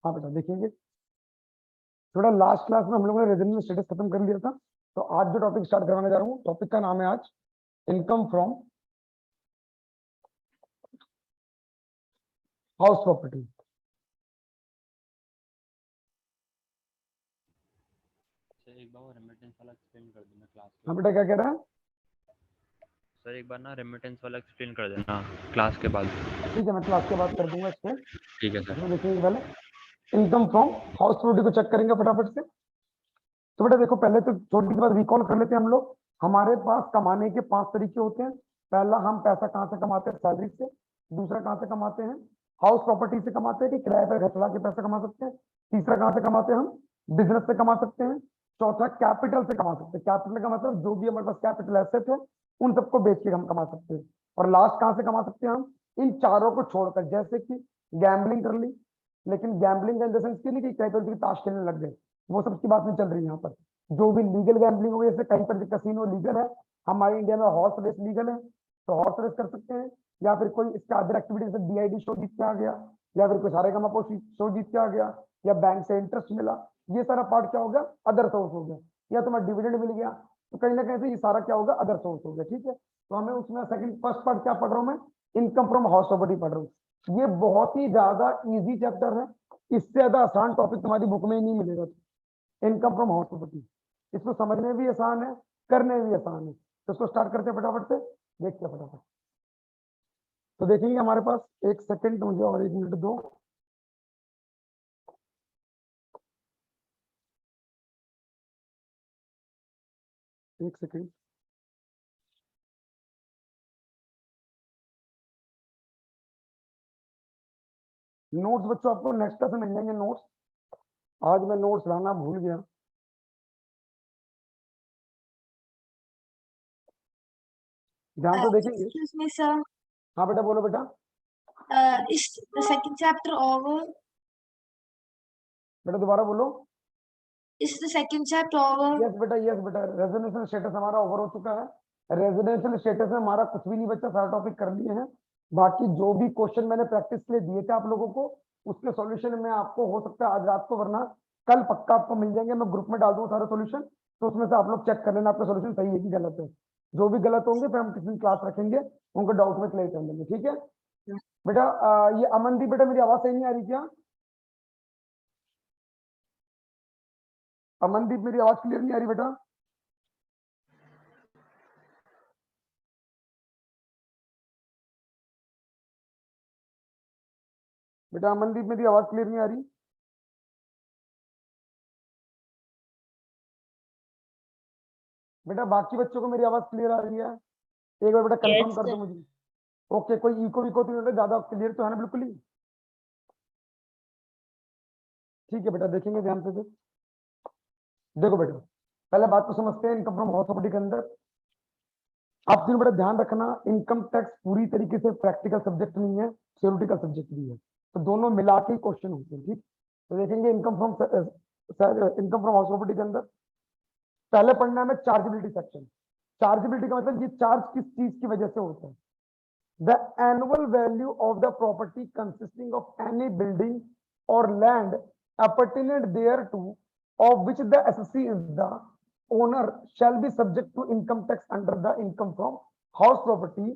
हाँ बेटा देखेंगे, थोड़ा लास्ट क्लास में हम लोगों ने रेजिडेंशियल स्टेटस खत्म कर लिया था, तो आज जो टॉपिक स्टार्ट करवाने जा रहा हूँ, टॉपिक का नाम है आज इनकम फ्रॉम हाउस प्रॉपर्टी। एक बार रेमिटेंस वाला एक्सप्लेन कर देना क्लास के हाँ बाद। बेटा क्या कह रहा है? सर एक बार ना रेमिटेंस वाला एक्सप्लेन कर देना क्लास के बाद। ठीक है, मैं क्लास के बाद कर दूंगा इस पे। ठीक है सर। इसमें देखेंगे पहले इनकम फ्रॉम हाउस प्रॉपर्टी को चेक करेंगे फटाफट से। तो बेटा देखो, पहले तो छोटी सी बात रिकॉल कर लेते हैं हम लोग। हमारे पास कमाने के 5 तरीके होते हैं। पहला, हम पैसा कहाँ से कमाते हैं? सैलरी से। दूसरा, कहाँ से कमाते हैं? हाउस प्रॉपर्टी से कमाते हैं कि किराए पर घर चला के पैसा कमा सकते हैं। तीसरा, कहाँ से कमाते हैं? हम बिजनेस से कमा सकते हैं। चौथा, कैपिटल से कमा सकते हैं। कैपिटल का मतलब जो भी हमारे पास कैपिटल एसेट है उन सबको बेच के हम कमा सकते हैं। और लास्ट कहाँ से कमा सकते हैं हम? इन चारों को छोड़कर, जैसे कि गैम्बलिंग कर ली, लेकिन गैम्बलिंग इन द सेंस की नहीं कि कहीं पर ताश खेलने लग गए, वो सब की बात नहीं चल रही है यहाँ पर। जो भी लीगल गैम्बलिंग हो, जैसे कहीं पर कसिनो लीगल है, हमारे इंडिया में हॉर्स रेस लीगल है, तो हॉर्स रेस कर सकते हैं। या फिर कोई इसका अदर एक्टिविटी जैसे डीआईडी शो जीत के आ गया, या फिर कोई सारे गमापो शो जीत के आ गया, या बैंक से इंटरेस्ट मिला, ये सारा पार्ट क्या हो गया? अदर सोर्स हो गया। या तुम्हें डिविडेंड मिल गया, तो कहीं ना कहीं से ये सारा क्या होगा? अदर सोर्स हो गया। ठीक है, तो हमें उसमें सेकंड फर्स्ट पार्ट क्या पढ़ रहा हूँ मैं? इनकम फ्रॉम हाउस प्रॉपर्टी पढ़ रहा हूँ। ये बहुत ही ज्यादा इजी चैप्टर है, इससे ज्यादा आसान टॉपिक तुम्हारी बुक में ही नहीं मिलेगा। इनकम फ्रॉम हाउस प्रॉपर्टी, इसको समझने में भी आसान है, करने में भी आसान है। तो इसको स्टार्ट करते हैं फटाफट से, देखते हैं फटाफट। तो देखेंगे हमारे पास, एक सेकंड मुझे और एक मिनट दो। एक सेकंड। नोट्स बच्चों आपको नेक्स्ट क्लास में मिल जाएंगे नोट्स। आज मैं नोट्स लाना भूल गया। ध्यान से देखेंगे। Excuse me, sir. हाँ बेटा बोलो बेटा। Is the second chapter over? बेटा दोबारा बोलो। Is the second chapter over? Yes बेटा, यस बेटा, रेजिडेंशियल स्टेटस हमारा ओवर हो चुका है। रेजिडेंशियल स्टेटस में हमारा कुछ भी नहीं बचा, सारा टॉपिक कर लिए हैं। बाकी जो भी क्वेश्चन मैंने प्रैक्टिस के लिए दिए थे आप लोगों को, उसके सॉल्यूशन में आपको हो सकता है आज रात को, वरना कल पक्का आपको मिल जाएंगे। मैं ग्रुप में डाल दूंगा सारे सॉल्यूशन, तो उसमें से आप लोग चेक कर लेना आपका सॉल्यूशन सही है कि गलत है। जो भी गलत होंगे फिर हम किसी दिन क्लास रखेंगे, उनको डाउट में क्लियर कर लेंगे। ठीक है बेटा। ये अमनदीप बेटा, मेरी आवाज सही नहीं आ रही क्या? अमनदीप मेरी आवाज क्लियर नहीं आ रही बेटा? बेटा अमनदीप मेरी आवाज क्लियर नहीं आ रही? बेटा बाकी बच्चों को मेरी आवाज क्लियर आ रही है? एक बार बेटा कंफर्म कर दो मुझे। ओके, कोई इको विको तो नहीं होता? ज्यादा क्लियर तो है ना बिल्कुल ही? ठीक है बेटा, देखेंगे ध्यान से फिर। देखो बेटा, पहले बात को समझते हैं इनकम फ्रॉम हाउस प्रॉपर्टी के अंदर। आप तीनों बड़ा ध्यान रखना, इनकम टैक्स पूरी तरीके से प्रैक्टिकल सब्जेक्ट नहीं है, थ्योरेटिकल सब्जेक्ट भी है, तो दोनों मिला के क्वेश्चन होते हैं। ठीक, तो देखेंगे इनकम फ्रॉम हाउस प्रॉपर्टी के अंदर पहले पढ़ना है चार्जेबिलिटी सेक्शन। चार्जेबिलिटी का मतलब ये चार्ज किस चीज की वजह से होता है? The annual value of the property consisting of any building or land appertinent thereto, of which the assessee is the owner, shall be subject to income tax under the income from house property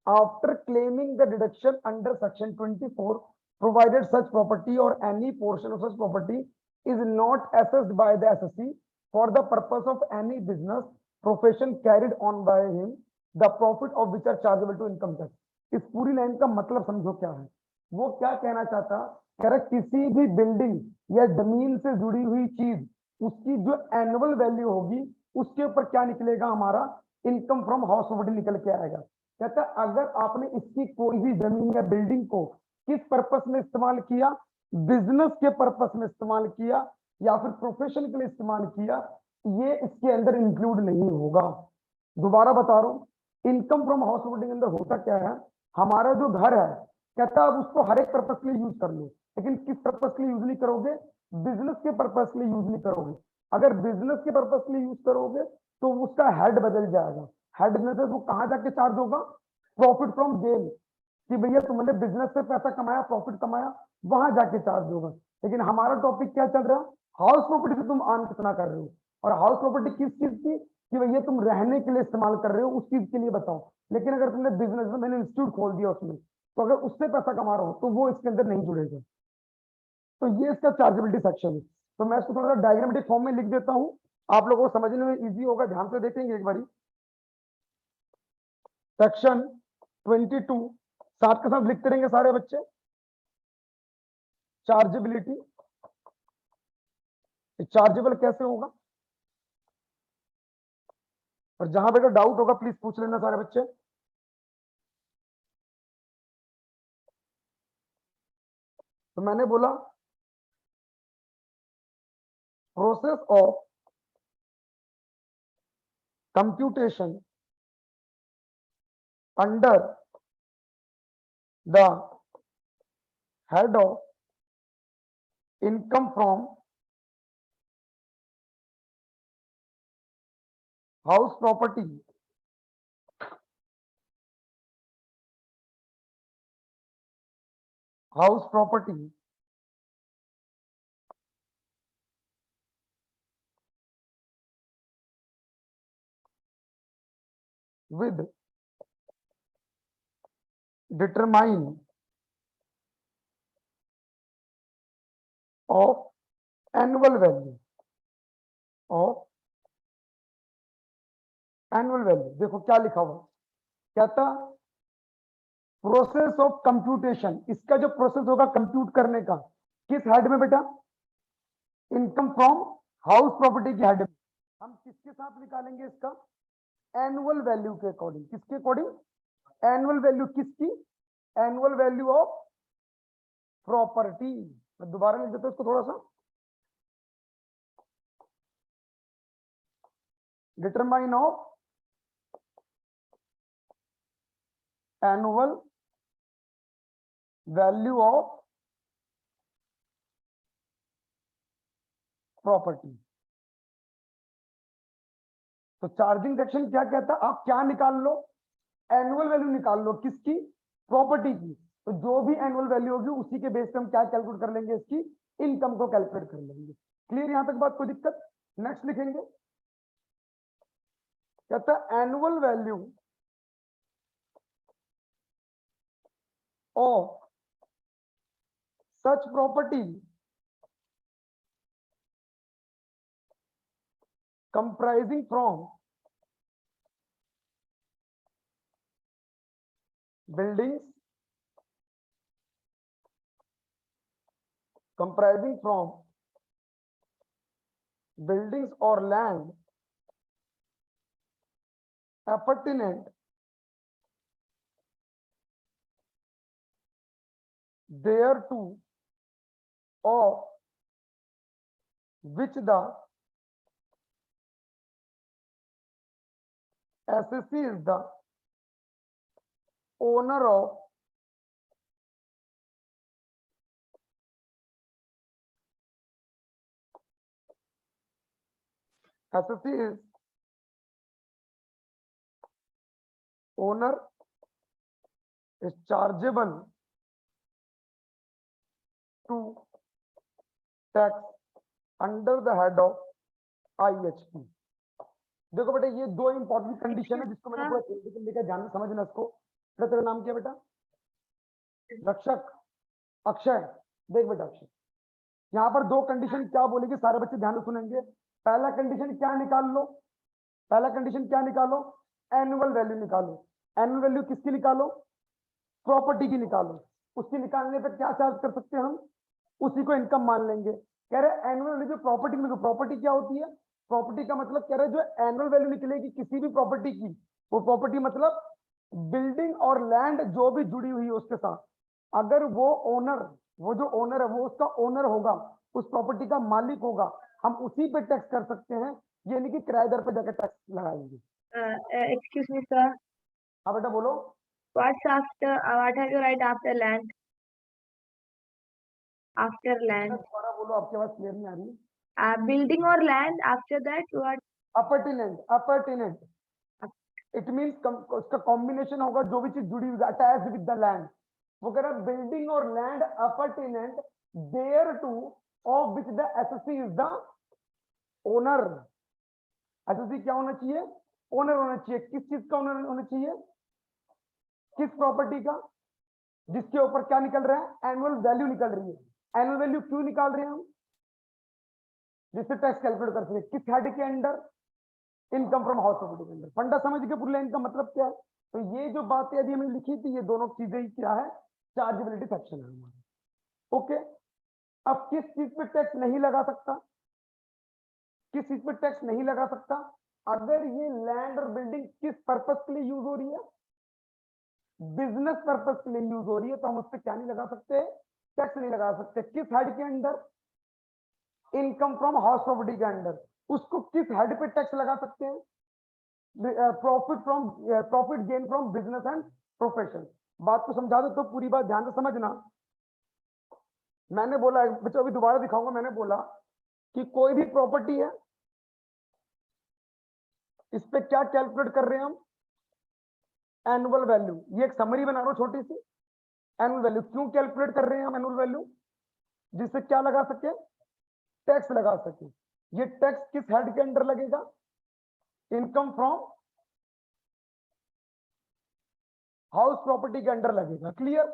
after claiming the deduction under section 24, provided such property or any portion of such property is not assessed by the assessee for the purpose of any business profession carried on by him, the profit of which are chargeable to income tax। इस पूरी line का मतलब समझो क्या है। वो क्या कहना चाहता, कह रहा किसी भी बिल्डिंग या जमीन से जुड़ी हुई चीज, उसकी जो एनुअल वैल्यू होगी उसके ऊपर क्या निकलेगा? हमारा इनकम फ्रॉम हाउस प्रॉपर्टी निकल के आएगा। कहता अगर आपने इसकी कोई भी जमीन या बिल्डिंग को किस पर्पस में इस्तेमाल किया, बिजनेस के पर्पस में इस्तेमाल किया या फिर प्रोफेशन के लिए इस्तेमाल किया, ये इसके अंदर इंक्लूड नहीं होगा। दोबारा बता रहा हूं, इनकम फ्रॉम हाउस प्रॉपर्टी के अंदर होता क्या है? हमारा जो घर है, कहता है अब उसको हर एक पर्पस के लिए यूज कर लो, लेकिन किस पर्पस के लिए यूज नहीं करोगे? बिजनेस के पर्पस के लिए यूज नहीं करोगे। अगर बिजनेस के पर्पस के लिए यूज करोगे तो उसका हेड बदल जाएगा। हेड में से वो कहां जाके चार्ज होगा? Profit from gain. कि भैया तुमने बिजनेस से पैसा कमाया, प्रॉफिट कमाया, वहां जाके चार्ज होगा। लेकिन हमारा टॉपिक क्या चल रहा है, हाउस प्रॉपर्टी से तुम अर्न कितना कर रहे हो, और हाउस प्रॉपर्टी किस चीज की, कि भैया तुम रहने के लिए इस्तेमाल कर रहे हो, उस चीज के लिए बताओ। लेकिन अगर तुमने बिजनेस में, मैंने इंस्टीट्यूट खोल दिया उसमें, तो अगर उससे पैसा कमा रहा हो तो वो इसके अंदर नहीं जुड़ेगा। तो ये इसका चार्जेबिलिटी सेक्शन है। तो मैं इसको थोड़ा सा डायग्रामेटिक फॉर्म में लिख देता हूं, आप लोगों को समझने में इजी होगा। ध्यान से देखेंगे एक बारी। सेक्शन 22 साथ के साथ लिखते रहेंगे सारे बच्चे। चार्जेबिलिटी, चार्जेबल कैसे होगा, और जहां बेटा डाउट होगा प्लीज पूछ लेना सारे बच्चे। तो मैंने बोला process of computation under the head of income from house property with determine of annual value of annual value. देखो क्या लिखा हुआ, कहता प्रोसेस ऑफ कंप्यूटेशन, इसका जो प्रोसेस होगा कंप्यूट करने का, किस हेड में बेटा, इनकम फ्रॉम हाउस प्रॉपर्टी की हेड में। हम किसके साथ निकालेंगे इसका, एनुअल वैल्यू के अकॉर्डिंग। किसके अकॉर्डिंग, एनुअल वैल्यू किसकी, एनुअल वैल्यू ऑफ प्रॉपर्टी। मैं दोबारा लिख देता हूं इसको थोड़ा सा, determine of annual value of property. तो चार्जिंग सेक्शन क्या कहता है, आप क्या निकाल लो, एनुअल वैल्यू निकाल लो, किसकी, प्रॉपर्टी की। तो जो भी एनुअल वैल्यू होगी उसी के बेस पे हम क्या कैलकुलेट कर लेंगे, इसकी इनकम को कैलकुलेट कर लेंगे। क्लियर यहां तक बात, कोई दिक्कत। नेक्स्ट लिखेंगे, कहता है annual value of such property comprising from buildings, comprising from buildings or land appertinent thereto, of which the assessee is the owner of assessee is owner is chargeable to tax under the head of IHT। देखो बेटा ये दो important condition है जिसको मैंने पूरा theoretical लेकर ध्यान समझना इसको। बेटा तेरा नाम क्या बेटा, रक्षक, अक्षय। देख बेटा अक्षय, यहाँ पर दो कंडीशन क्या बोलेगी, सारे बच्चे ध्यान से सुनेंगे। पहला कंडीशन क्या निकाल लो, पहला कंडीशन क्या निकालो, एनुअल वैल्यू निकालो। एनुअल वैल्यू किसकी निकालो, प्रॉपर्टी की निकालो। उसकी निकालने पर क्या चार्ज कर सकते हैं हम, उसी को इनकम मान लेंगे। कह रहे एनुअल वैल्यू प्रॉपर्टी में, प्रॉपर्टी क्या होती है, प्रॉपर्टी का मतलब कह रहे जो एनुअल वैल्यू निकलेगी किसी भी प्रॉपर्टी की, वो प्रॉपर्टी मतलब बिल्डिंग और लैंड जो भी जुड़ी हुई है उसके साथ, अगर वो ओनर, वो जो ओनर है वो उसका ओनर होगा, उस प्रॉपर्टी का मालिक होगा, हम उसी पे टैक्स कर सकते हैं। ये नहीं कि किराएदार पे जाकर टैक्स लगाएंगे। Excuse me, sir. हाँ बेटा बोलो। What's after? What have you write after land? After land. दोबारा बोलो, आपकी आवाज क्लियर नहीं आ रही। Building or land. After that, what? Appurtenant, appurtenant, it means उसका कॉम्बिनेशन होगा जो भी चीज जुड़ी हुई अटैच विद द लैंड। वो कह रहा है बिल्डिंग और land appurtenant thereto of which the SSC is the owner. SSC क्या होना चाहिए? ओनर होना चाहिए। किस चीज का ओनर होना चाहिए? किस प्रॉपर्टी का? जिसके ऊपर क्या निकल रहा है? एनुअल वैल्यू निकल रही है। एनुअल वैल्यू क्यों निकाल रहे हैं हम? जिससे टैक्स कैलकुलेट कर सके। किस हेड के under? Income from house property के अंदर। फंडा समझ के पूरी लाइन का मतलब क्या है? तो ये जो बातें अभी हमने लिखी थी ये दोनों चीजें ही क्या है? चार्जेबिलिटी सेक्शन है हमारा। ओके, अब किस चीज पे टैक्स नहीं लगा सकता? किस चीज पे टैक्स नहीं लगा सकता? अगर ये लैंड और बिल्डिंग किस पर्पस के लिए यूज हो रही है? बिजनेस पर्पस के लिए यूज हो रही है, तो हम उस पर क्या नहीं लगा सकते? टैक्स नहीं लगा सकते। किस हेड के under? Income from house property के अंडर। उसको किस हेड पे टैक्स लगा सकते हैं? Profit gain from business and profession. बात को समझा दो तो पूरी बात ध्यान से समझना। मैंने बोला, बच्चों अभी दोबारा दिखाऊंगा, मैंने बोला कि कोई भी प्रॉपर्टी है, इस पे क्या कैलकुलेट कर रहे हैं हम? Annual value. ये एक समरी बना रहा हूं छोटी सी। एनुअल वैल्यू क्यों कैलकुलेट कर रहे हैं हम? एनुअल वैल्यू जिससे क्या लगा सके? टैक्स लगा सके। ये टैक्स किस हेड के अंडर लगेगा? इनकम फ्रॉम हाउस प्रॉपर्टी के अंडर लगेगा। क्लियर?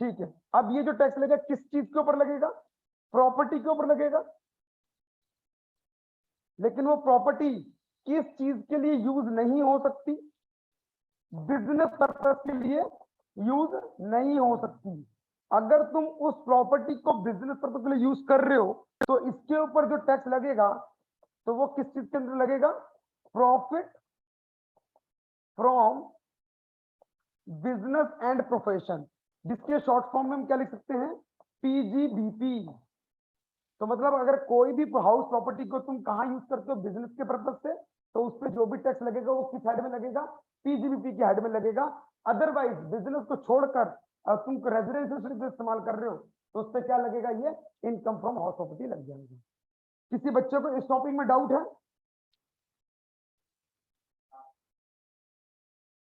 ठीक है। अब ये जो टैक्स लगेगा किस चीज के ऊपर लगेगा? प्रॉपर्टी के ऊपर लगेगा। लेकिन वो प्रॉपर्टी किस चीज के लिए यूज नहीं हो सकती? बिजनेस पर्पस के लिए यूज नहीं हो सकती। अगर तुम उस प्रॉपर्टी को बिजनेस पर्पस के लिए यूज कर रहे हो तो इसके ऊपर जो टैक्स लगेगा तो वो किस चीज के अंदर लगेगा? Profit from business and profession, जिसके शॉर्ट फॉर्म में हम क्या लिख सकते हैं? पीजीबीपी। तो मतलब अगर कोई भी हाउस प्रॉपर्टी को तुम कहां यूज करते हो? बिजनेस के पर्पज से, तो उस पर जो भी टैक्स लगेगा वो किस हेड में लगेगा? पीजीबीपी के हेड में लगेगा। अदरवाइज बिजनेस को छोड़कर तुम रेजिडेंशियल सिर्फ इस्तेमाल कर रहे हो तो उस पर क्या लगेगा? ये इनकम फ्रॉम हाउस प्रॉपर्टी लग जाएगी। किसी बच्चे को इस टॉपिक में डाउट है?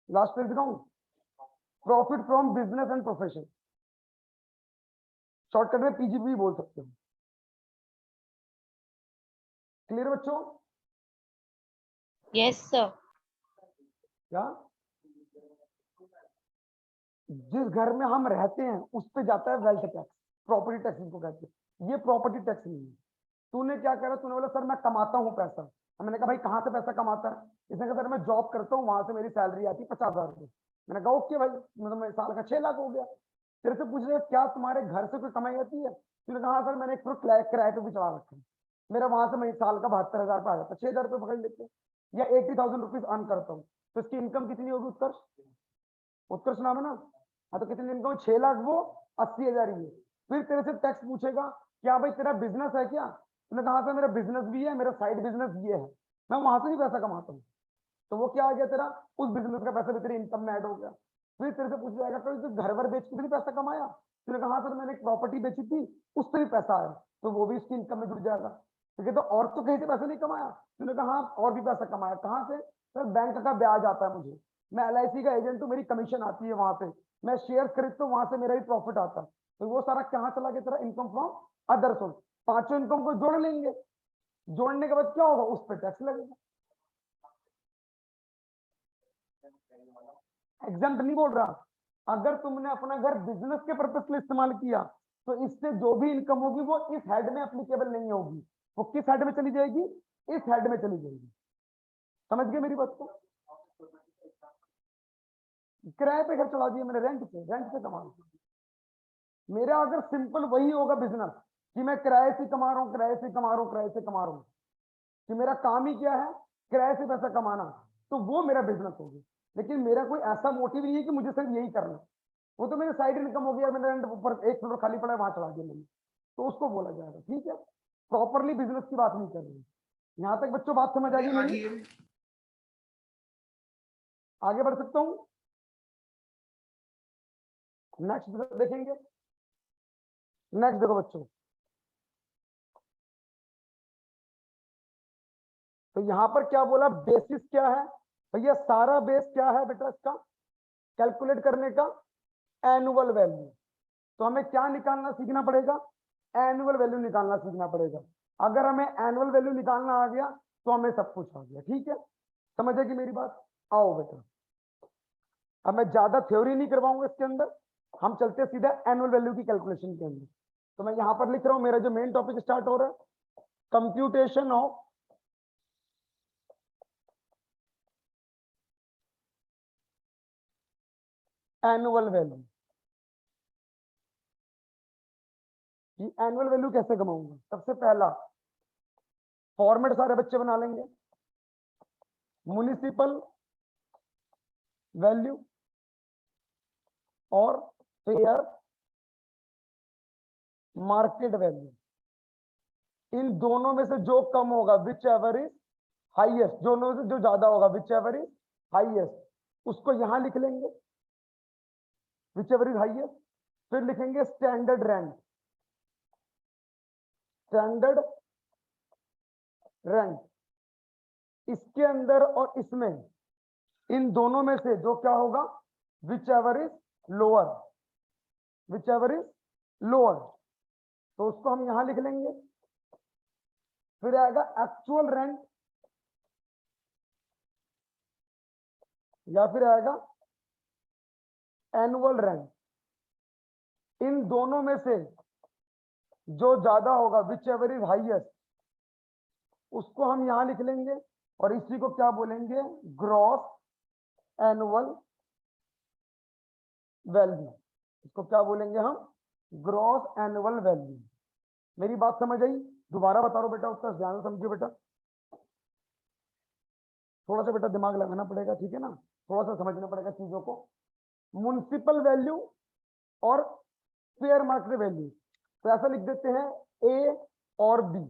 लास्ट पेज दिखाऊं? Profit from business and profession, shortcut में पीजीबी बोल सकते हो। क्लियर बच्चों? Yes sir. क्या? जिस घर में हम रहते हैं उस पे जाता है वेल्थ टैक्स, प्रॉपर्टी टैक्स जिसको कहते हैं। ये प्रॉपर्टी टैक्स नहीं है। तूने क्या करा? तूने बोला सर मैं कमाता हूँ पैसा। मैंने कहा भाई कहाँ से पैसा कमाता है? इसने कहा सर मैं जॉब करता हूँ, वहां से मेरी सैलरी आती है 50,000 रुपये। मैंने कहा ओके भाई, मतलब साल का 6 लाख हो गया। तेरे से पूछ रहे क्या तुम्हारे घर से कोई कमाई आती है? तूने कहा सर मैंने एक किराए पे भी चला रखा है, मेरा वहां से मैं साल का 72,000 रुपये आ जाता है, 6,000 रुपये पकड़ लेते हैं, या 80,000 रुपीज अर्न करता हूँ। तो इसकी इनकम कितनी होगी? उत्कर्ष, उत्कर्ष नाम है ना? हाँ, तो कितनी इनकम? 6 लाख, वो 80,000 ही है। फिर तेरे से टैक्स पूछेगा क्या भाई तेरा बिजनेस है क्या? तूने कहा था मेरा बिजनेस भी है, मेरा साइड बिजनेस ये है, मैं वहां से भी पैसा कमाता हूँ। तो वो क्या आ गया तेरा? उस बिजनेस का पैसा भी तेरी इनकम में ऐड हो गया। फिर तेरे से पूछ जाएगा कोई तो घर वर बेच के भी पैसा कमाया? तूने कहा सर मैंने एक प्रॉपर्टी बेची थी, उससे भी पैसा आया, तो वो भी उसकी इनकम में जुड़ जाएगा। ठीक है, तो और तो कहीं से पैसा नहीं कमाया? तूने कहा हाँ, और भी पैसा कमाया। कहाँ से? सर बैंक का ब्याज आता है मुझे, मैं LIC का एजेंट हूँ, मेरी कमीशन आती है वहां पे, मैं शेयर खरीदता हूँ, वहां से मेरा भी प्रॉफिट आता है। तो वो सारा कहाँ चला गया तेरा? Income from other source. पांचों इनकम को जोड़ लेंगे, जोड़ने के बाद क्या होगा? उस पर टैक्स लगेगा। एग्जाम्पल नहीं बोल रहा, अगर तुमने अपना घर बिजनेस के पर्पज के लिए इस्तेमाल किया तो इससे जो भी इनकम होगी वो इस हेड में एप्लीकेबल नहीं होगी। वो किस हेड में चली जाएगी? इस हेड में चली जाएगी। समझ गए मेरी बात को? किराए पे घर चला दिया मैंने, रेंट से कमा। मेरा अगर सिंपल वही होगा बिजनेस कि मैं किराए से कमा रहा हूँ, किराए से कमा रहा हूँ, किराए से कमा रहा हूँ, कि मेरा काम ही क्या है? किराए से पैसा कमाना, तो वो मेरा बिजनेस होगी। लेकिन मेरा कोई ऐसा मोटिव नहीं है कि मुझे सिर्फ यही करना, वो तो मेरे साइड इनकम हो गया, मैंने ऊपर एक फ्लोर खाली पड़ा है वहां चला दिया मैंने, तो उसको बोला जाएगा। ठीक है, प्रॉपरली बिजनेस की बात नहीं कर रही। यहां तक बच्चों बात समझ आ गई मेरी? आगे बढ़ सकता हूँ? नेक्स्ट देखेंगे। नेक्स्ट देखो बच्चों, तो यहां पर क्या बोला? बेसिस क्या है? भैया सारा बेस क्या है बेटा इसका कैलकुलेट करने का, एनुअल वैल्यू। तो हमें क्या निकालना सीखना पड़ेगा, एनुअल वैल्यू निकालना सीखना पड़ेगा। अगर हमें एनुअल वैल्यू निकालना आ गया तो हमें सब कुछ आ गया। ठीक है, समझेगी मेरी बात। आओ बेटा, अब मैं ज्यादा थ्योरी नहीं करवाऊंगा इसके अंदर, हम चलते सीधा एनुअल वैल्यू की कैलकुलेशन के अंदर। तो मैं यहां पर लिख रहा हूं, मेरा जो मेन टॉपिक स्टार्ट हो रहा है, कंप्यूटेशन ऑफ एनुअल वैल्यू। ये एनुअल वैल्यू कैसे कमाऊंगा, सबसे पहला फॉर्मेट सारे बच्चे बना लेंगे, म्युनिसिपल वैल्यू और फेयर मार्केट वैल्यू। इन दोनों में से जो कम होगा, विच एवर इज हाईएस्ट, दोनों में से जो ज्यादा होगा, विच एवर इज हाईएस्ट, उसको यहां लिख लेंगे, विच एवर इज हाईएस्ट। फिर लिखेंगे स्टैंडर्ड रेंट, स्टैंडर्ड रेंट। इसके अंदर और इसमें, इन दोनों में से जो क्या होगा, which ever is lower, which ever is lower, तो उसको हम यहां लिख लेंगे। फिर आएगा एक्चुअल रेंट या फिर आएगा एनुअल रेंट। इन दोनों में से जो ज्यादा होगा, विच एवर इज हाईएस्ट, उसको हम यहां लिख लेंगे और इसी को क्या बोलेंगे, ग्रॉस एनुअल वैल्यू। इसको क्या बोलेंगे हम, ग्रॉस एनुअल वैल्यू। मेरी बात समझ आई, दोबारा बता रहा हूं बेटा, उसका ध्यान से समझिए बेटा, थोड़ा सा बेटा दिमाग लगाना पड़ेगा, ठीक है ना, थोड़ा सा समझना पड़ेगा चीजों को। म्युनिसिपल वैल्यू और फेयर मार्केट वैल्यू, तो ऐसा लिख देते हैं ए और बी,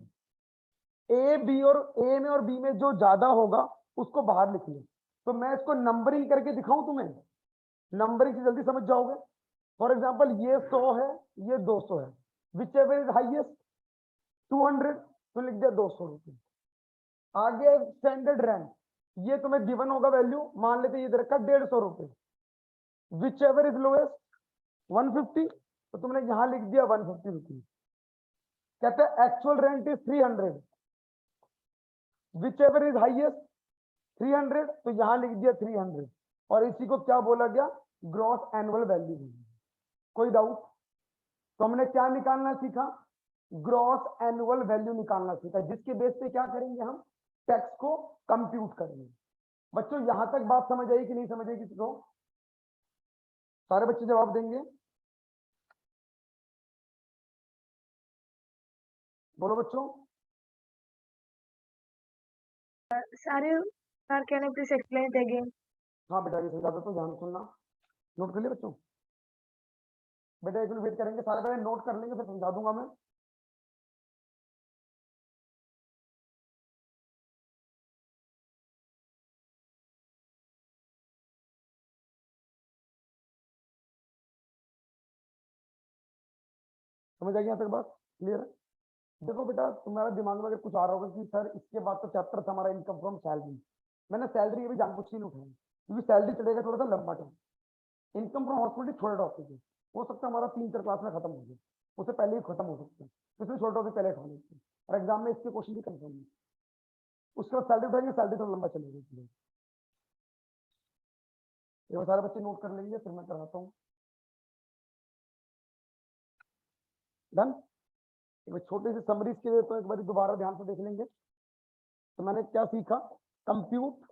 ए बी और ए में और बी में जो ज्यादा होगा उसको बाहर लिख ले। तो मैं इसको नंबरिंग करके दिखाऊं तुम्हें, नंबरिंग से जल्दी समझ जाओगे। फॉर एग्जांपल ये 100 है, ये 200 है, विच एवर इज हाईएस्ट 200, तो लिख दिया 200 रुपये। आगे स्टैंडर्ड रेंट, ये तुम्हें गिवन होगा वैल्यू, मान लेते ये इधर का 150 रुपये, विच एवर इज लोएस्ट 150, तो तुमने यहां लिख दिया 150 रुपीज। कहते हैं actual rent is 300, which ever is highest 300, तो यहां लिख दिया 300, और इसी को क्या बोला गया, ग्रॉस एनुअल वैल्यू। कोई डाउट? तो हमने क्या निकालना सीखा, ग्रॉस एनुअल वैल्यू निकालना सीखा, जिसके बेस पे क्या करेंगे, हम टैक्स को कंप्यूट करेंगे। बच्चों यहां तक बात समझ आई कि नहीं समझ आई किसी को? सारे बच्चे जवाब देंगे, बोलो बच्चों। Sorry, sir, can you please explain it again? हाँ बेटा, ये समझा तो ध्यान सुनना, नोट कर लिया बच्चों? बेटा एक मिनट वेट करेंगे, सारे पहले नोट कर लेंगे, फिर समझा दूंगा मैं। समझ आ गया यहाँ तक बात, क्लियर है? देखो बेटा, तुम्हारे दिमाग में अगर कुछ आ रहा होगा कि सर इसके बाद तो चैप्टर था हमारा इनकम फ्रॉम सैलरी, मैंने सैलरी अभी जानबूझ के नहीं उठाई, क्योंकि सैलरी चलेगा थोड़ा सा लंबा टाइम। इनकम फ्रॉम हॉस्पिटल छोटा टॉपिक है, हो सकता है हमारा 3-4 क्लास में खत्म हो जाए, उससे पहले ही खत्म हो सकता है, इसलिए छोटा टॉपिक पहले उठा लेते हैं, और एग्जाम में इसके क्वेश्चन भी कंफर्म है। उसके बाद सैलरी उठाएंगे, सैलरी थोड़ा लंबा चलेगा। ये सारे बच्चे नोट कर लेंगे, फिर मैं कराता हूँ। डन? छोटे से समरीज के लिए तो एक बार दोबारा ध्यान से देख लेंगे। तो मैंने क्या सीखा, कंप्यूट,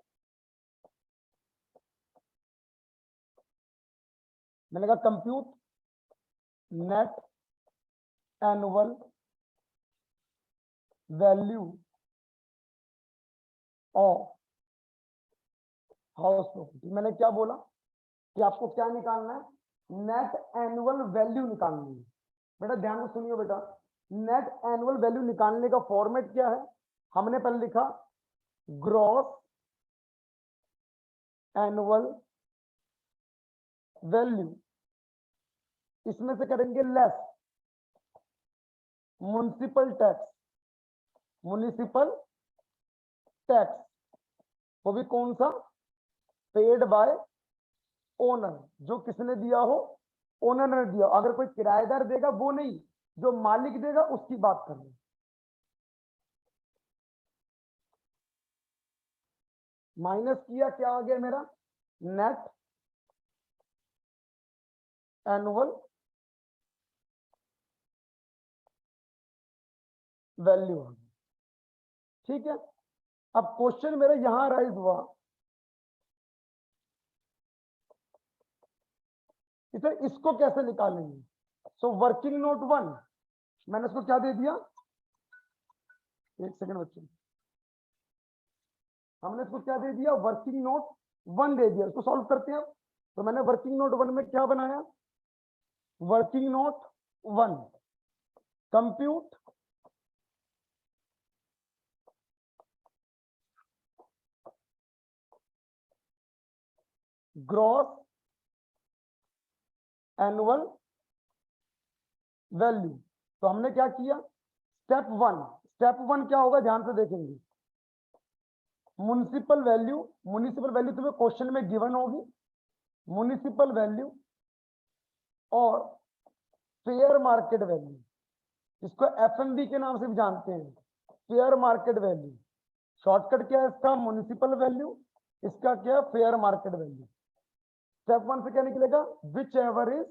मैंने कहा compute net annual value of house property. मैंने क्या बोला कि आपको क्या निकालना है, नेट एनुअल वैल्यू निकालनी है। बेटा ध्यान से सुनिए बेटा, नेट एनुअल वैल्यू निकालने का फॉर्मेट क्या है, हमने पहले लिखा ग्रॉस एनुअल वैल्यू, इसमें से करेंगे less municipal tax, municipal tax, वो भी कौन सा, पेड बाय ओनर, जो किसने दिया हो, ओनर ने दिया। अगर कोई किराएदार देगा वो नहीं, जो मालिक देगा उसकी बात कर रहे हैं। माइनस किया, क्या आ गया मेरा, नेट एनुअल वैल्यू आ गई। ठीक है, अब क्वेश्चन मेरा यहां राइज हुआ, इसे इसको कैसे निकालेंगे। सो वर्किंग नोट 1, मैंने इसको क्या दे दिया, एक सेकंड बच्चों, हमने इसको क्या दे दिया, वर्किंग नोट 1 दे दिया। इसको सॉल्व करते हैं। तो मैंने वर्किंग नोट 1 में क्या बनाया, working note 1 compute gross annual value. तो हमने क्या किया, स्टेप 1, स्टेप 1 क्या होगा, ध्यान से देखेंगे। म्युनिसिपल वैल्यू, म्युनिसिपल वैल्यू तुम्हें क्वेश्चन में गिवन होगी, म्युनिसिपल वैल्यू और फेयर मार्केट वैल्यू, इसको एफएमवी के नाम से भी जानते हैं, फेयर मार्केट वैल्यू। शॉर्टकट क्या है इसका, म्युनिसिपल वैल्यू, इसका क्या, फेयर मार्केट वैल्यू। स्टेप 1 से क्या निकलेगा, विच एवर इज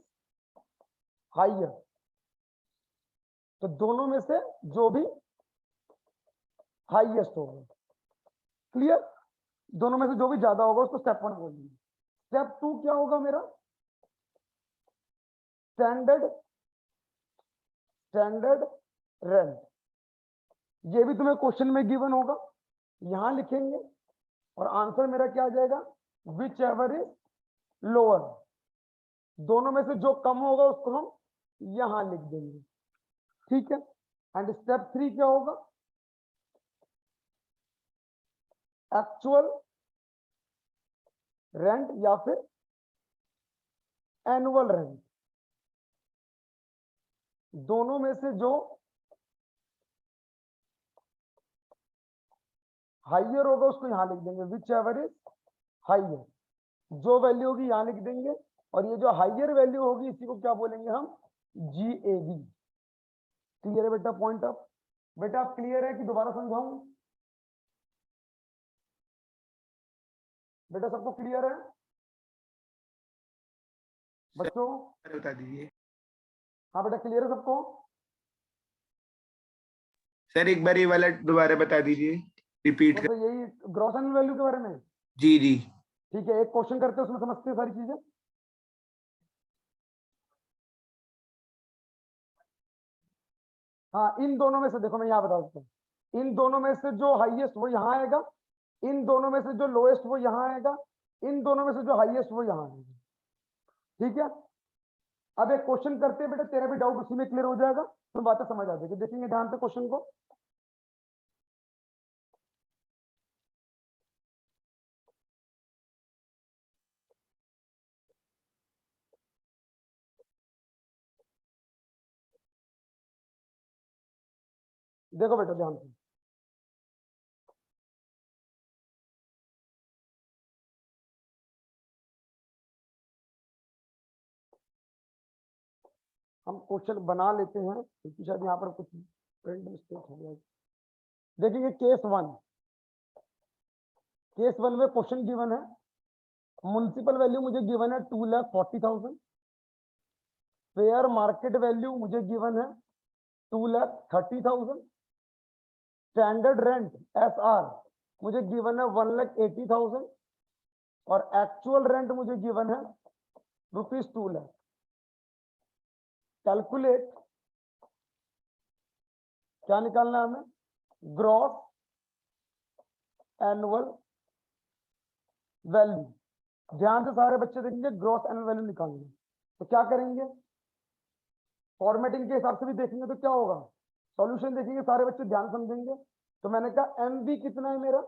हाइयर। तो दोनों में से जो भी हाईएस्ट होगा, क्लियर, दोनों में से जो भी ज्यादा होगा उसको स्टेप 1 बोलेंगे। स्टेप 2 क्या होगा मेरा, स्टैंडर्ड रेंट। ये भी तुम्हें क्वेश्चन में गिवन होगा, यहां लिखेंगे और आंसर मेरा क्या आ जाएगा, विच एवर इज लोअर। दोनों में से जो कम होगा उसको हम यहां लिख देंगे। ठीक है, एंड स्टेप 3 क्या होगा, एक्चुअल रेंट या फिर एनुअल रेंट। दोनों में से जो हाइयर होगा उसको यहां लिख देंगे, विच एवर इज हाइयर। जो वैल्यू होगी यहां लिख देंगे, और ये जो हाइयर वैल्यू होगी इसी को क्या बोलेंगे हम, GAV। क्लियर है बेटा, पॉइंट अप। बेटा आप क्लियर है कि दोबारा समझाऊं, बेटा सबको क्लियर है बच्चों, बता दीजिए हाँ बेटा क्लियर है सबको। सर, एक बार ये वाला दोबारा बता दीजिए, रिपीट कर। तो यही ग्रॉस एनुअल वैल्यू के बारे में। जी जी। ठीक है, एक क्वेश्चन करते हैं, उसमें समझते हैं सारी चीजें। हाँ, इन दोनों में से देखो, मैं यहाँ बता देता हूँ, इन दोनों में से जो हाईएस्ट वो यहाँ आएगा, इन दोनों में से जो लोएस्ट वो यहाँ आएगा, इन दोनों में से जो हाईएस्ट वो यहाँ आएगा। ठीक है, अब एक क्वेश्चन करते हैं बेटा, तेरा भी डाउट उसी में क्लियर हो जाएगा, तुम बातें समझ आ जाएगी। देखेंगे ध्यान से क्वेश्चन को। देखो बेटा ध्यान से, हम क्वेश्चन बना लेते हैं क्योंकि शायद यहाँ पर कुछ प्रिंट मिस्टेक हो गया। देखेंगे केस 1, केस 1 में क्वेश्चन गिवन है, म्युनिसिपल वैल्यू मुझे गिवन है 2,40,000, फेयर मार्केट वैल्यू मुझे गिवन है 2,30,000, स्टैंडर्ड रेंट SR मुझे गिवन है 1,80,000, और एक्चुअल रेंट मुझे गिवन है ₹2,00,000। कैलकुलेट, क्या निकालना है हमें, ग्रॉस एनुअल वैल्यू। ध्यान से सारे बच्चे देखेंगे, ग्रॉस एनुअल वैल्यू निकालनी है। तो क्या करेंगे, फॉर्मेटिंग के हिसाब से भी देखेंगे तो क्या होगा, सॉल्यूशन देखेंगे, सारे बच्चे ध्यान समझेंगे। तो मैंने कहा MV कितना है मेरा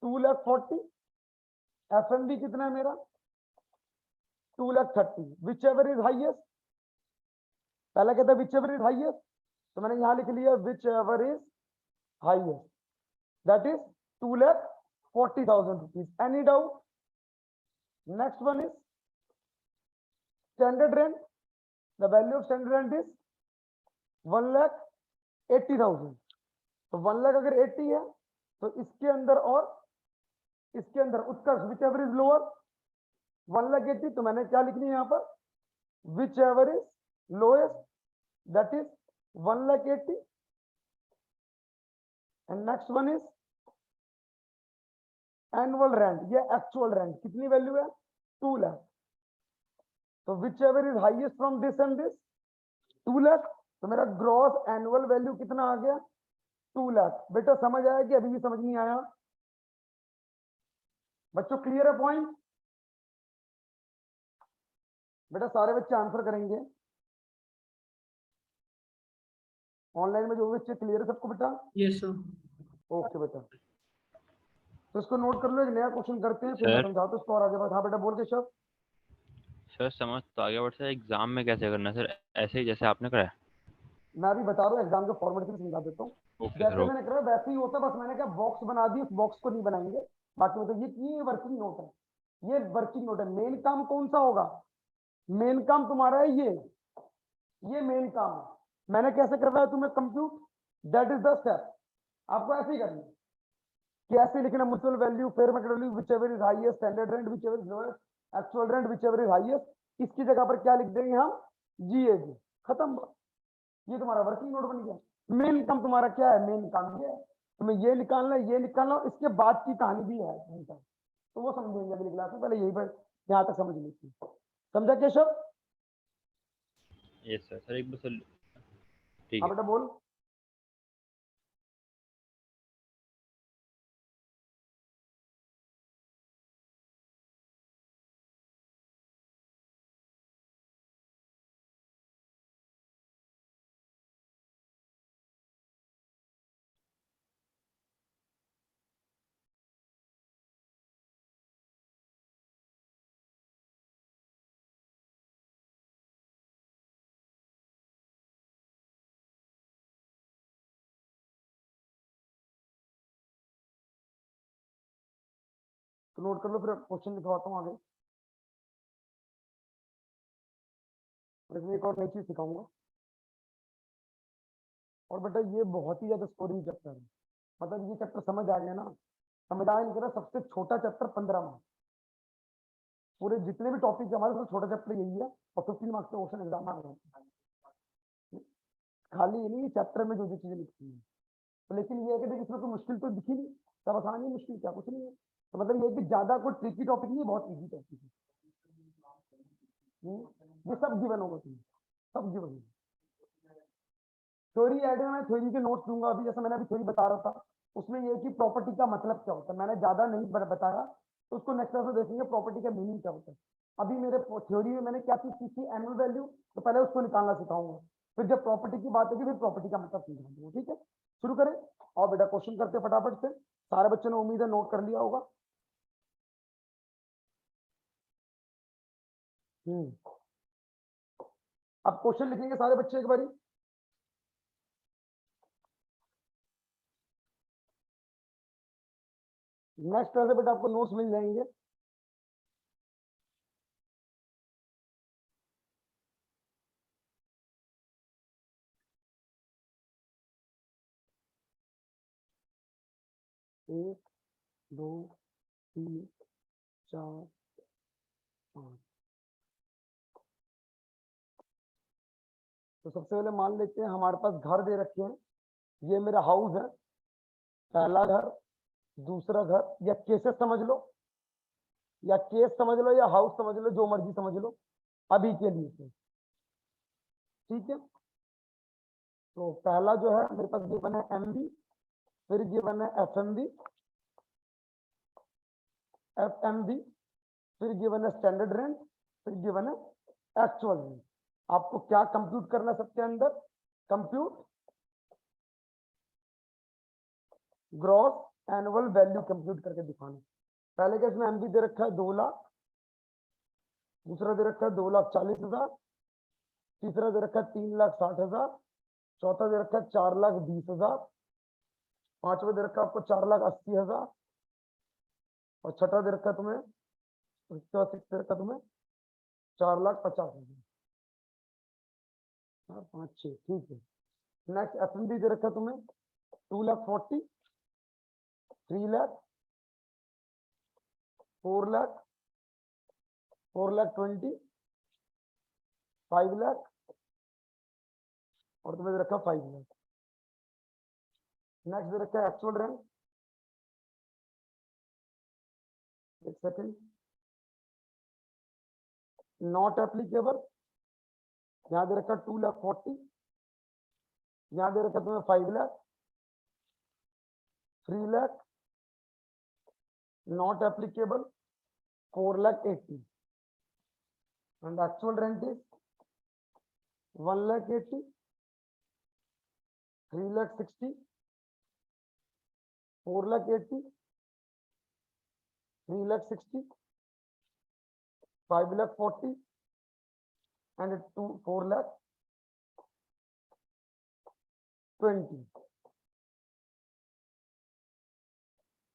2,40,000, FMV कितना है मेरा 2,30,000, विच एवर इज हाइएस्ट। पहला कहता है विच एवर इज हाइएस्ट, तो मैंने यहां लिख लिया which ever is highest, that is 2,40,000 rupees. Any doubt, next one is standard rent, the value of standard rent is 1,80,000। तो 1 लाख अगर 80 है तो इसके अंदर और इसके अंदर उत्कर्ष विच एवर इज लोअर 1,80,000, तो मैंने क्या लिखनी है यहाँ पर, which ever is lowest that is 1,80,000। And next one is annual rent, ये एक्चुअल रेंट कितनी वैल्यू है 2 लाख। तो which ever is highest from this and this 2 lakh, तो मेरा ग्रॉस एनुअल वैल्यू कितना आ गया 2 लाख। बेटा समझ आया कि अभी भी समझ नहीं आया? बच्चों क्लियर है पॉइंट? बेटा सारे बच्चे आंसर करेंगे, ऑनलाइन में जो बच्चे क्लियर है सबको बेटा? Yes sir. ओके बेटा, तो इसको नोट कर लो, एक नया क्वेश्चन करते हैं फिर मैं सर। समझाता हूँ इसको और आगे बढ़। हाँ बेटा बोल के शब्द। सर समझ तो आगे बढ़, सर एग्जाम में कैसे करना है सर, ऐसे ही जैसे आपने कराया? मैं अभी बता रहा हूँ एग्जाम के फॉर्मेट से समझा देता हूँ। ओके जैसे सर। मैंने करा वैसे ही होता है, बस मैंने क्या बॉक्स बना दी, उस बॉक्स को नहीं बनाएंगे। बाकी मतलब ये वर्किंग नोट है, ये वर्किंग नोट है। मेन काम कौन सा होगा? मेन काम तुम्हारा है ये मेन काम है। मैंने कैसे करवाया तुम्हें compute, that is the step. आपको ऐसे ही करना है कि ऐसे लिखना, mutual value, fair market value, which ever is highest, standard rent which ever is lowest, actual rent which ever is highest. इसकी जगह पर क्या लिख देंगे हम, जीएजी, खत्म। ये तुम्हारा वर्किंग नोट बन गया। मेन काम तुम्हारा क्या है, मेन काम ये है तुम्हें ये निकालना है, ये निकालना, इसके बाद की कहानी भी है तो वो समझेंगे अगली क्लास में। पहले यही पर यहाँ तक समझ लीजिए, समझा केशव? Yes sir. सर एक बार ठीक हाँ है। बेटा बोल। तो नोट कर लो, फिर क्वेश्चन लिखवाता हूँ आगे। इसमें एक और नई चीज सिखाऊंगा। और बेटा ये बहुत ही ज्यादा स्कोरिंग चैप्टर है, मतलब ये चैप्टर समझ आ गया ना, समझ आ नहीं करा। सबसे छोटा चैप्टर 15 मार्क्स, पूरे जितने भी टॉपिक है हमारे सबसे छोटा चैप्टर यही है, और 15 मार्क्स का क्वेश्चन एग्जाम में आ रहा है। खाली ये नहीं चैप्टर में जो जो चीजें लिखती है, तो लेकिन ये है कि देखिए इसमें कोई मुश्किल तो दिखी नहीं, सब आसान ही, मुश्किल क्या कुछ नहीं है। तो मतलब ये कि ज्यादा कोई ट्रिकी टॉपिक नहीं है, बहुत इजी टॉपिक है। ये सब गिवन होगा तुम्हें, सब गिवन है। थ्योरी ऐड में मैं थ्योरी के नोट्स दूंगा अभी, जैसे मैंने अभी थ्योरी बता रहा था, उसमें ये कि प्रॉपर्टी का मतलब क्या होता है मैंने ज्यादा नहीं बताया, तो उसको नेक्स्ट क्लास में देखेंगे प्रॉपर्टी का मीनिंग क्या होता है। अभी मेरे थ्योरी में मैंने क्या चीज सीखी, एनुअल वैल्यू, तो पहले उसको निकालना सिखाऊंगा, फिर जब प्रॉपर्टी की बात होगी फिर प्रॉपर्टी का मतलब समझा दूंगा। ठीक है, शुरू करें। और बेटा क्वेश्चन करते हैं फटाफट से, सारे बच्चों ने उम्मीद है नोट कर लिया होगा। अब क्वेश्चन लिखेंगे सारे बच्चे एक बारी। नेक्स्ट क्लास से बेटा आपको नोट्स मिल जाएंगे। एक, दो, तीन, चार, पाँच। तो सबसे पहले मान लेते हैं हमारे पास घर दे रखे हैं, ये मेरा हाउस है, पहला घर, दूसरा घर, या केसेस समझ लो, या केस समझ लो, या हाउस समझ लो, जो मर्जी समझ लो अभी के लिए तो। ठीक है, तो पहला जो है मेरे पास गिवन है एमबी, फिर गिवन है एफएमबी, एफएमबी, फिर गिवन है स्टैंडर्ड रेंट, फिर गिवन है एक्चुअल रेंट। आपको क्या कंप्यूट करना है सबके अंदर, compute gross annual value compute करके दिखाना। पहले केस में एमबी दे रखा है 2 लाख, दूसरा दे रखा है 2,40,000, तीसरा दे रखा है 3,60,000, चौथा दे रखा है 4,20,000, पांचवा दे रखा है आपको 4,80,000, और छठा दे रखा है तुम्हें उसके बाद 6 रखा तुम्हें 4,50,000, 4, 5, 6, ठीक है। नेक्स्ट एफ दे रखा तुम्हें 2,40,000, 3,00,000, 4,00,000, 4,20,000, 5,00,000 और तुम्हें दे रखा 5,00,000। नेक्स्ट दे रखा है एक्चुअल रैंक, एक सेकेंड, नॉट एप्लीकेबल, यहाँ दे रखा 2,40,000, यहाँ दे रखा तुम्हें 5,00,000, 3,00,000, not applicable 4,80,000 and actual rent is 1,80,000, 3,60,000, 4,80,000, 3,60,000, 5,40,000 and 4,20,000।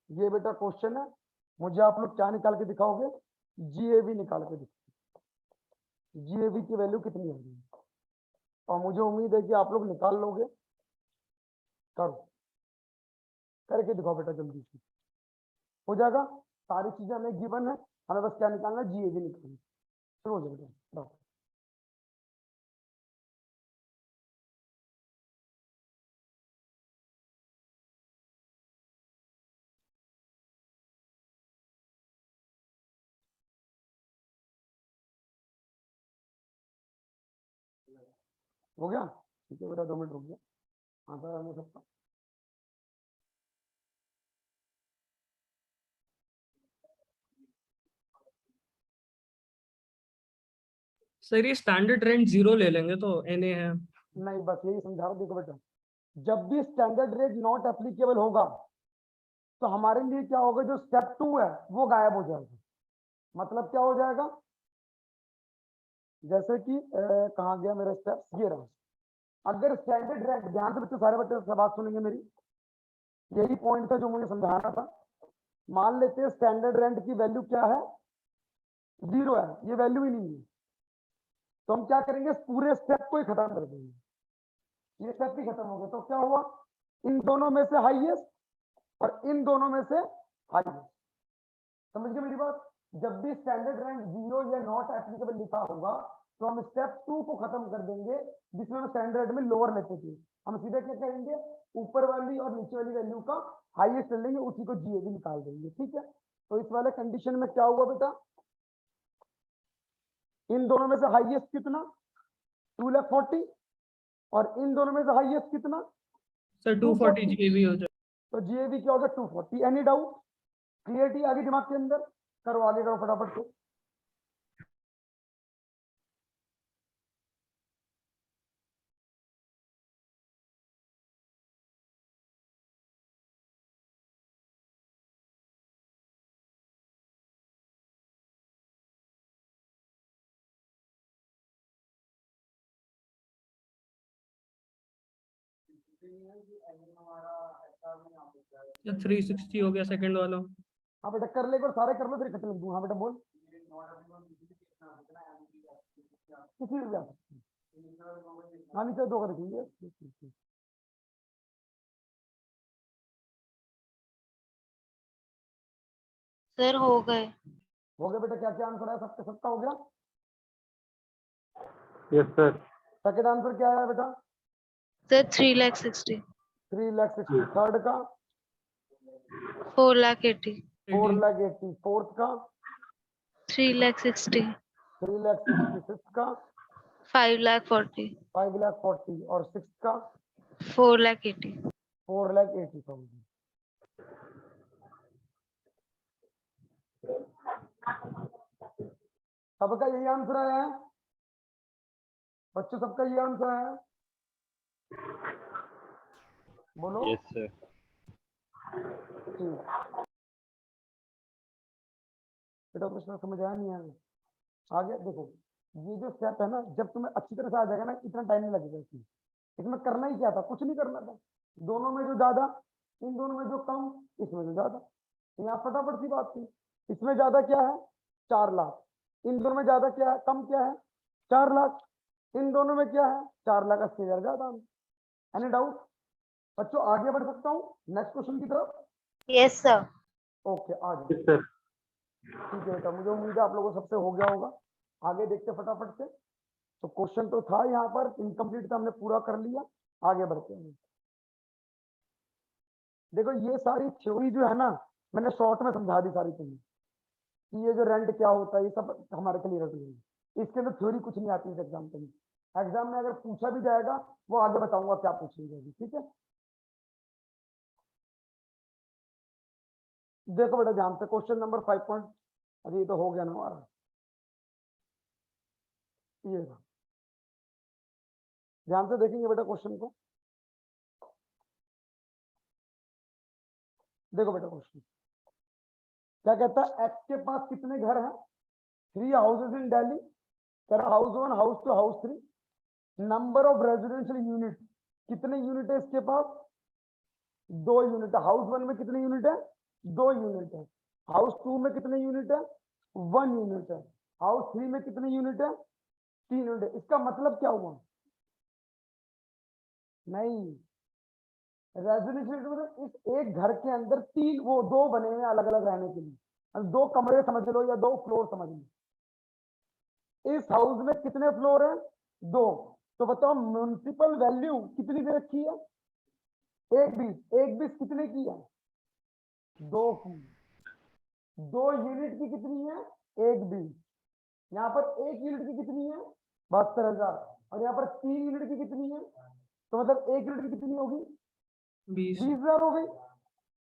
ये बेटा क्वेश्चन है, मुझे आप लोग क्या निकाल के दिखाओगे? जीएवी निकाल के दिखाओगे, जीएवी की वैल्यू कितनी होगी, और मुझे उम्मीद है कि आप लोग निकाल लोगे। करो, करके दिखाओ बेटा जल्दी से, हो जाएगा। सारी चीजें हमें गिवन है, हमें बस क्या निकालना है? जीएवी निकालना। शुरू हो जाए बेटा, हो गया? ठीक है बेटा, 2 मिनट रुक गया, आता है सबका। सर ये स्टैंडर्ड रेंट 0 ले लेंगे तो एनए है। नहीं, बस यही समझा रहा। देखो बेटा, जब भी स्टैंडर्ड रेट नॉट एप्लीकेबल होगा तो हमारे लिए क्या होगा? जो स्टेप 2 है वो गायब हो जाएगा। मतलब क्या हो जाएगा? जैसे कि कहाँ गया मेरा स्टेप, ये रहा। अगर स्टैंडर्ड रेट, ध्यान से बच्चों, सारे बच्चे सब बात सुनेंगे मेरी, यही पॉइंट था जो मुझे समझाना था। मान लेते हैं स्टैंडर्ड रेंट की वैल्यू क्या है? 0 है, ये वैल्यू ही नहीं है, तो हम क्या करेंगे? पूरे स्टेप को ही खत्म कर देंगे। ये स्टेप भी खत्म हो गया, तो क्या हुआ? इन दोनों में से हाईएस्ट और इन दोनों में से हाईएस्ट। समझ गए मेरी बात? जब भी स्टैंडर्ड रेंट 0 या नॉट एप्लीकेबल लिखा होगा तो हम स्टेप 2 को खत्म कर देंगे, जिसमें हम स्टैंडर्ड में लोअर लेते थे। हम सीधे क्या करेंगे? ऊपर वाली और नीचे वाली वैल्यू का हाईएस्ट ले लेंगे, उसी को जीएबी निकाल देंगे। ठीक है, तो इस वाले कंडीशन में क्या हुआ बेटा? इन दोनों में से हाईएस्ट कितना? 2,40,000, और इन दोनों में से हाईएस्ट कितना? सर 240 जीबी हो जाए। तो जीएबी क्या होगा? 240। Any doubt? क्लियरिटी आ गई दिमाग के अंदर? करो, आगे करो फटाफट से। या 360 हो गया सेकंड वाला। हाँ बेटा कर ले, एक बार सारे कर लो, फिर इकट्ठे लिख दूँ। हाँ बेटा बोल, किसी भी जा सकते हैं। हाँ नीचे 2 का लिखेंगे। सर हो गए। हो गया बेटा? क्या क्या आंसर है सबका? सबका हो गया? Yes sir. सेकंड आंसर क्या है बेटा? सर 3,60,000। 3,60,000। थर्ड का? 4,80,000। 4,80,000। फोर्थ का? 3,60,000। 3,60,000। फिफ्थ का? 5,40,000। 5,40,000। और सिक्स का? 4,80,000। 4,80,000। सबका यही आंसर आया है बच्चों? सबका यही आंसर आया है? बोलो। Yes sir. ठीक बेटा, प्रश्न समझ आया नहीं आया? आगे देखो, ये जो स्टेप है ना, जब तुम्हें अच्छी तरह से आ जाएगा ना, इतना टाइम नहीं लगेगा इसमें। इसमें करना ही क्या था? कुछ नहीं करना था। दोनों में जो ज्यादा, इन दोनों में जो कम, इसमें जो ज्यादा। यहाँ फटाफट सी बात थी। इसमें ज्यादा क्या है? 4 लाख। इन दोनों में ज्यादा क्या है, कम क्या है, 4 लाख। इन दोनों में क्या है, 4,80,000 ज्यादा। एनी डाउट बच्चों? आगे बढ़ सकता हूँ नेक्स्ट क्वेश्चन की तरफ? Yes, sir. ओके आगे। सर ठीक है बेटा, मुझे उम्मीद है आप लोगों को सबसे हो गया होगा। आगे देखते फटाफट से। तो क्वेश्चन तो था यहाँ पर इनकम्प्लीट था, हमने पूरा कर लिया। आगे बढ़ते हैं। देखो ये सारी थ्योरी जो है ना, मैंने शॉर्ट में समझा दी सारी चीजें कि ये जो रेंट क्या होता है, ये सब हमारे क्लियर हो गई। इसके अंदर थ्योरी कुछ नहीं आती इस एग्जाम के लिए। एग्जाम में अगर पूछा भी जाएगा वो आगे बताऊंगा क्या पूछेंगे अभी, ठीक है? देखो बेटा ध्यान से, क्वेश्चन नंबर 5 पॉइंट, अरे ये तो हो गया ना हमारा, ये रहा। ध्यान से देखेंगे बेटा क्वेश्चन को। देखो बेटा क्वेश्चन क्या कहता है, एक्स के पास कितने घर हैं? 3 हाउसेज इन दिल्ली। कह रहा house 1 house 2 house 3। Number of residential unit, कितने यूनिट है इसके पास? 2 यूनिट है। हाउस 1 में कितने यूनिट है? 2 यूनिट है। हाउस 2 में कितने यूनिट है? 1 यूनिट है। हाउस 3 में कितने यूनिट है? 3 यूनिट है। इसका मतलब क्या हुआ? नहीं, रेजिडेंशियल मतलब इस एक घर के अंदर 3 वो 2 बने हुए अलग अलग रहने के लिए, 2 कमरे समझ लो या 2 फ्लोर समझ लो। इस हाउस में कितने फ्लोर है? 2। तो बताओ म्युनिसिपल वैल्यू कितनी दे रखी है? 1/20। 1/20 कितने की है? 2 की। 2 यूनिट की कितनी है? 1/20। यहाँ पर 1 यूनिट की कितनी है? 72,000। और यहाँ पर 3 यूनिट की कितनी है? तो मतलब 1 यूनिट की कितनी होगी? 20। 20,000 हो गई।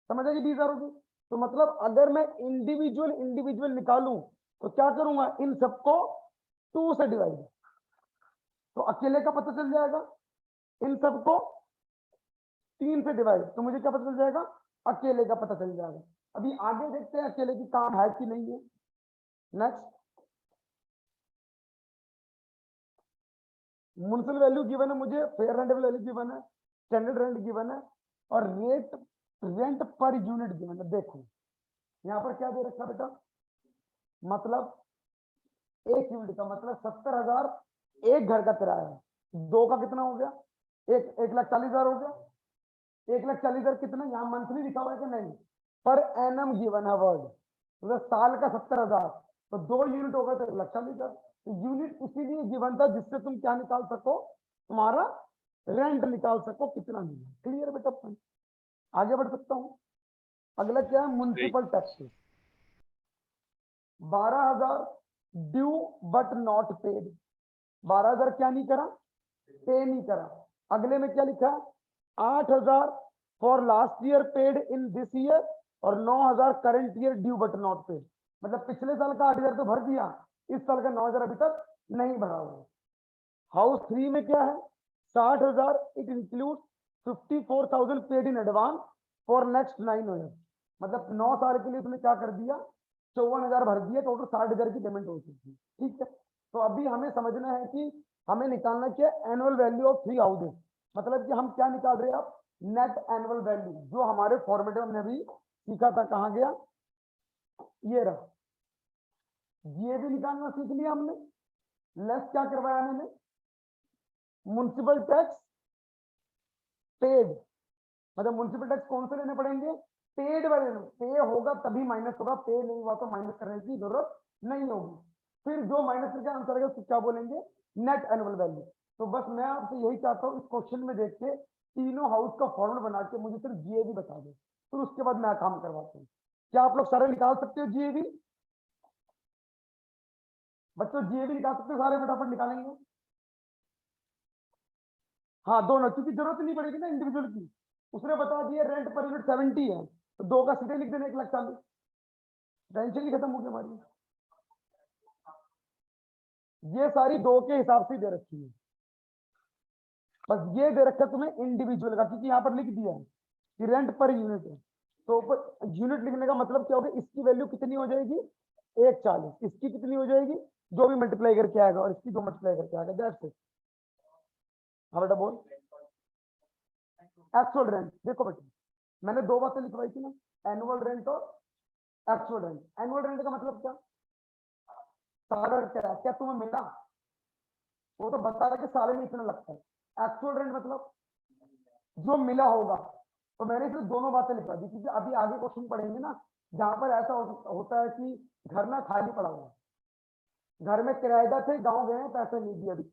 समझ आएगी? 20,000 होगी। तो मतलब अगर मैं इंडिविजुअल इंडिविजुअल निकालूं तो क्या करूंगा, इन सबको 2 से डिवाइड, तो अकेले का पता चल जाएगा। इन सबको 3 से डिवाइड, तो मुझे क्या पता चल जाएगा? अकेले का पता चल जाएगा। अभी आगे देखते हैं अकेले की काम है कि नहीं है। नेक्स्ट, म्युनिसिपल वैल्यू गिवन है मुझे, फेयर रेंट वैल्यू गिवन है, स्टैंडर्ड रेंट गिवन है, और रेंट पर यूनिट गिवन है। देखो यहाँ पर क्या दे रखा बेटा, मतलब 1 यूनिट का मतलब 70,000 एक घर का किराया है। 2 का कितना हो गया? 1,40,000 हो गया। 1,40,000 कितना यहाँ मंथली लिखा हुआ है कि नहीं? पर एनम गिवन है वर्ड, तो साल का 70,000, तो 2 यूनिट होगा तो 1,40,000। तो यूनिट इसीलिए गिवन था जिससे तुम क्या निकाल सको, तुम्हारा रेंट निकाल सको कितना मिला। क्लियर बेटा? आगे बढ़ सकता हूँ। अगला क्या है, municipal taxes. 12,000 due but not paid. 12,000 क्या नहीं करा? पे नहीं करा। अगले में क्या लिखा है? 8,000 for last year paid in this year, और 9,000 current year due but not paid. मतलब पिछले साल का 8,000 तो भर दिया, इस साल का 9,000 अभी तक नहीं भरा हुआ। हाउस 3 में क्या है? 60,000। It include 54,000 paid in advance for next 9 year. मतलब 9 साल के लिए तुमने क्या कर दिया? 54,000 भर दिया, टोटल 60,000 की पेमेंट हो चुकी है। ठीक है, तो अभी हमें समझना है कि हमें निकालना क्या? Annual value of 3 houses. मतलब कि हम क्या निकाल रहे हैं अब? नेट एनुअल वैल्यू, जो हमारे फॉर्मेट में हमने अभी सीखा था। कहां गया? ये रहा। ये भी निकालना सीख लिया हमने। लेस क्या करवाया मैंने? Municipal tax paid. मतलब म्युनिसिपल टैक्स कौन से लेने पड़ेंगे? पेड वाले। पे होगा तभी माइनस होगा, पे नहीं हुआ तो माइनस करने की जरूरत नहीं होगी। फिर जो माइनस करके आंसर आएगा उसको क्या बोलेंगे? Net annual value. तो बस मैं आपसे यही चाहता हूँ, इस क्वेश्चन में देख के तीनों हाउस का फॉर्मूला बना के मुझे सिर्फ जीएबी बता दो, फिर उसके बाद मैं काम करवाता हूँ। क्या आप लोग सारे निकाल सकते हो जीएबी? बच्चों जीएबी निकाल सकते हो सारे? फटाफट निकालेंगे। हाँ दोनों, क्योंकि जरूरत नहीं पड़ेगी ना इंडिविजुअल की। उसने बता दिया रेंट पर यूनिट 70 है, तो 2 का सीधे लिख देना 1,40,000। टेंशन ही खत्म हो गई हमारी। ये सारी 2 के हिसाब से दे रखी है, बस ये दे रखा है तुम्हें इंडिविजुअल का, क्योंकि यहाँ पर लिख दिया है कि रेंट पर यूनिट है। तो ऊपर यूनिट लिखने का मतलब क्या होगा? इसकी वैल्यू कितनी हो जाएगी? 1,40। इसकी कितनी हो जाएगी? जो भी मल्टीप्लाई करके आएगा, और इसकी जो मल्टीप्लाई करके आएगा, दैट्स इट। हाँ बेटा बोल। Actual rent. देखो बेटा मैंने 2 बातें लिखवाई थी ना, एनुअल रेंट और एक्चुअल रेंट। एनुअल रेंट का मतलब क्या? सारा किराया क्या तुम्हें मिला? वो तो बता रहा कि साले में इतना लगता है। एक्चुअल रेंट मतलब जो मिला होगा। तो मैंने सिर्फ दोनों बातें लिखवा दी क्योंकि अभी आगे क्वेश्चन पढ़ेंगे ना, जहां पर ऐसा होता है कि घर ना खाली पड़ा हुआ, घर में किराएदार थे, गांव गए हैं, पैसे नहीं दिए अभी।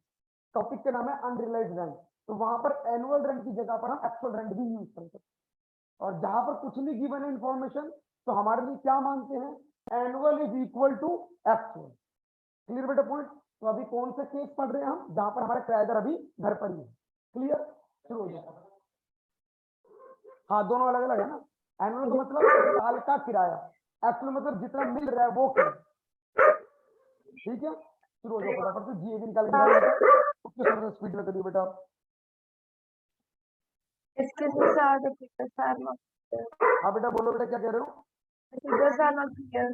टॉपिक का नाम है अनरियलाइज्ड रेंट। तो वहां पर एनुअल रेंट की जगह पर हम एक्चुअल रेंट भी यूज करते हैं। और जहां पर कुछ नहीं गिवन है इंफॉर्मेशन, तो हमारे लिए क्या मानते हैं? Annual is equal to actual. Clear बेटा पॉइंट? तो अभी कौन से केस पढ़ रहे हैं हम जहां पर हमारे किराएदार अभी घर पर ही है? क्लियर? शुरू हो जाए। हाँ, दोनों अलग अलग है ना। एनुअल का मतलब साल का किराया, एक्चुअल मतलब जितना मिल रहा है वो किराया। ठीक है, शुरू हो जाओ फटाफट से। जीए निकाल के उसके साथ स्पीड में करिए बेटा। Excuse me, sir. The figures are not clear. हाँ बेटा बोलो बेटा, क्या कह रहे हो? The figures are not clear.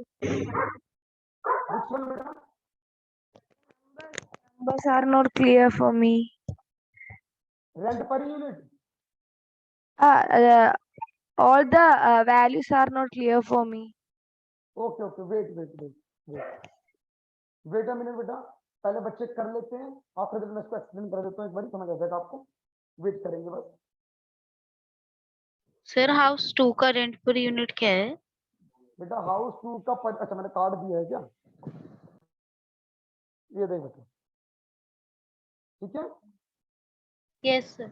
Which one बेटा? Numbers are not clear for me. Rent per unit? All the values are not clear for me. Okay okay, wait wait wait wait wait a minute बेटा, पहले बच्चे कर लेते हैं, after that मैं इसको explain कर देता हूँ, एक बार समझ आ जाएगा आपको। वेट करेंगे बस। सर हाउस 2 का रेंट पर यूनिट क्या है? बेटा हाउस 2 का अच्छा मैंने कार्ड दिया है क्या? ये देख बेटा, ठीक है। Yes sir.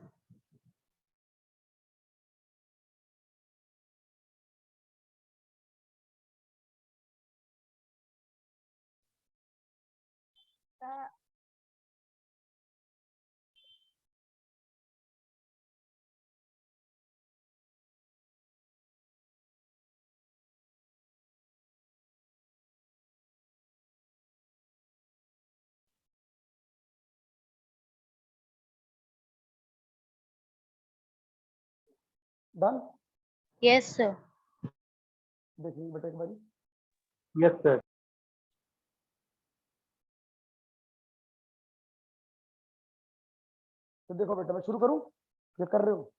Done? Yes sir. देखेंगे बेटा एक बार। Yes sir. तो देखो बेटा, मैं शुरू करूं? ये कर रहे हो?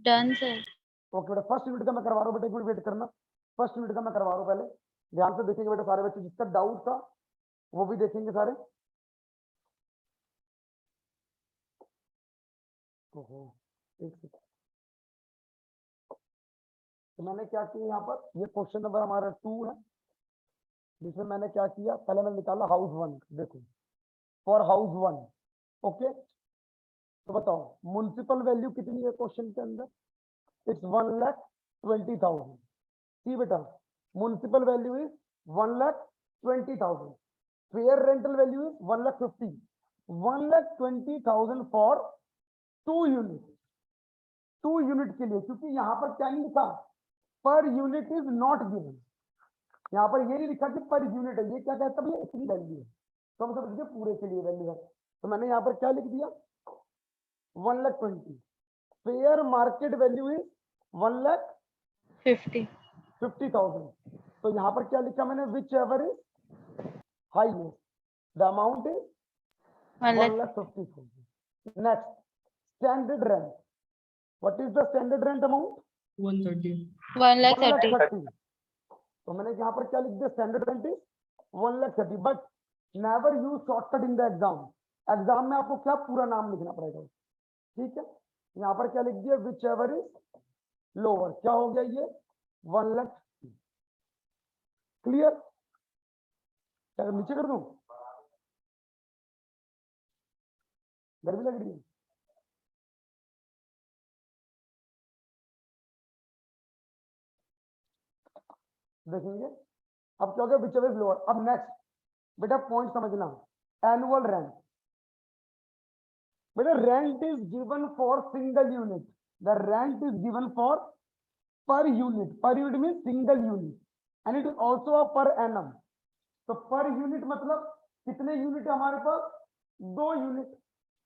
Done sir. ओके बेटा, फर्स्ट यूनिट का मैं करवा रहा हूँ बेटा, एक मिनट वेट करना। फर्स्ट यूनिट का मैं करवा रहा हूँ, पहले ध्यान से देखेंगे बेटा सारे बच्चे, जिसका डाउट था वो भी देखेंगे सारे। ओहो, एक सेकंड। तो मैंने क्या किया यहाँ पर, ये क्वेश्चन नंबर हमारा 2 है, जिसमें मैंने क्या किया, पहले मैंने निकाला हाउस 1। देखो फॉर हाउस 1, ओके। तो बताओ म्युनिसिपल वैल्यू कितनी है क्वेश्चन के अंदर? इट्स 1,20,000। सी बेटा, municipal value is 1,20,000। Fair rental value is 1,50,000। 1,20,000 for 2 unit. 2 unit के लिए, क्योंकि यहाँ पर क्या नहीं लिखा, per unit is not given. यहाँ पर ये नहीं लिखा कि पर यूनिट है, ये क्या कहता है, इतनी वैल्यू है। तो हम समझ गए पूरे के लिए वैल्यू है। तो मैंने यहाँ पर क्या लिख दिया, 1,20,000। Fair market value is 1,50,000। तो यहाँ पर क्या लिखा मैंने, which ever is highest, the amount is 1,50,000। Next, standard rent. What is the standard rent amount? 130. 1,30,000. तो मैंने यहाँ पर क्या लिख दिया, standard rent is 1,30,000। But never use shortcut in the exam. Exam में आपको क्या पूरा नाम लिखना पड़ेगा, ठीक है। यहाँ पर क्या लिख दिया, विच एवर इज लोअर। क्या हो गया ये, 1,00,000। क्लियर? क्या नीचे कर दूं? गर्मी लग रही है? देखेंगे अब क्या हो गया, विच एवर इज लोअर। अब नेक्स्ट बेटा पॉइंट समझना, एनुअल रेंट। बेटा rent is given for single unit, the rent is given for per unit. Per unit mean single unit, and it is also a per annum. तो per unit मतलब कितने unit है हमारे पास, 2 unit,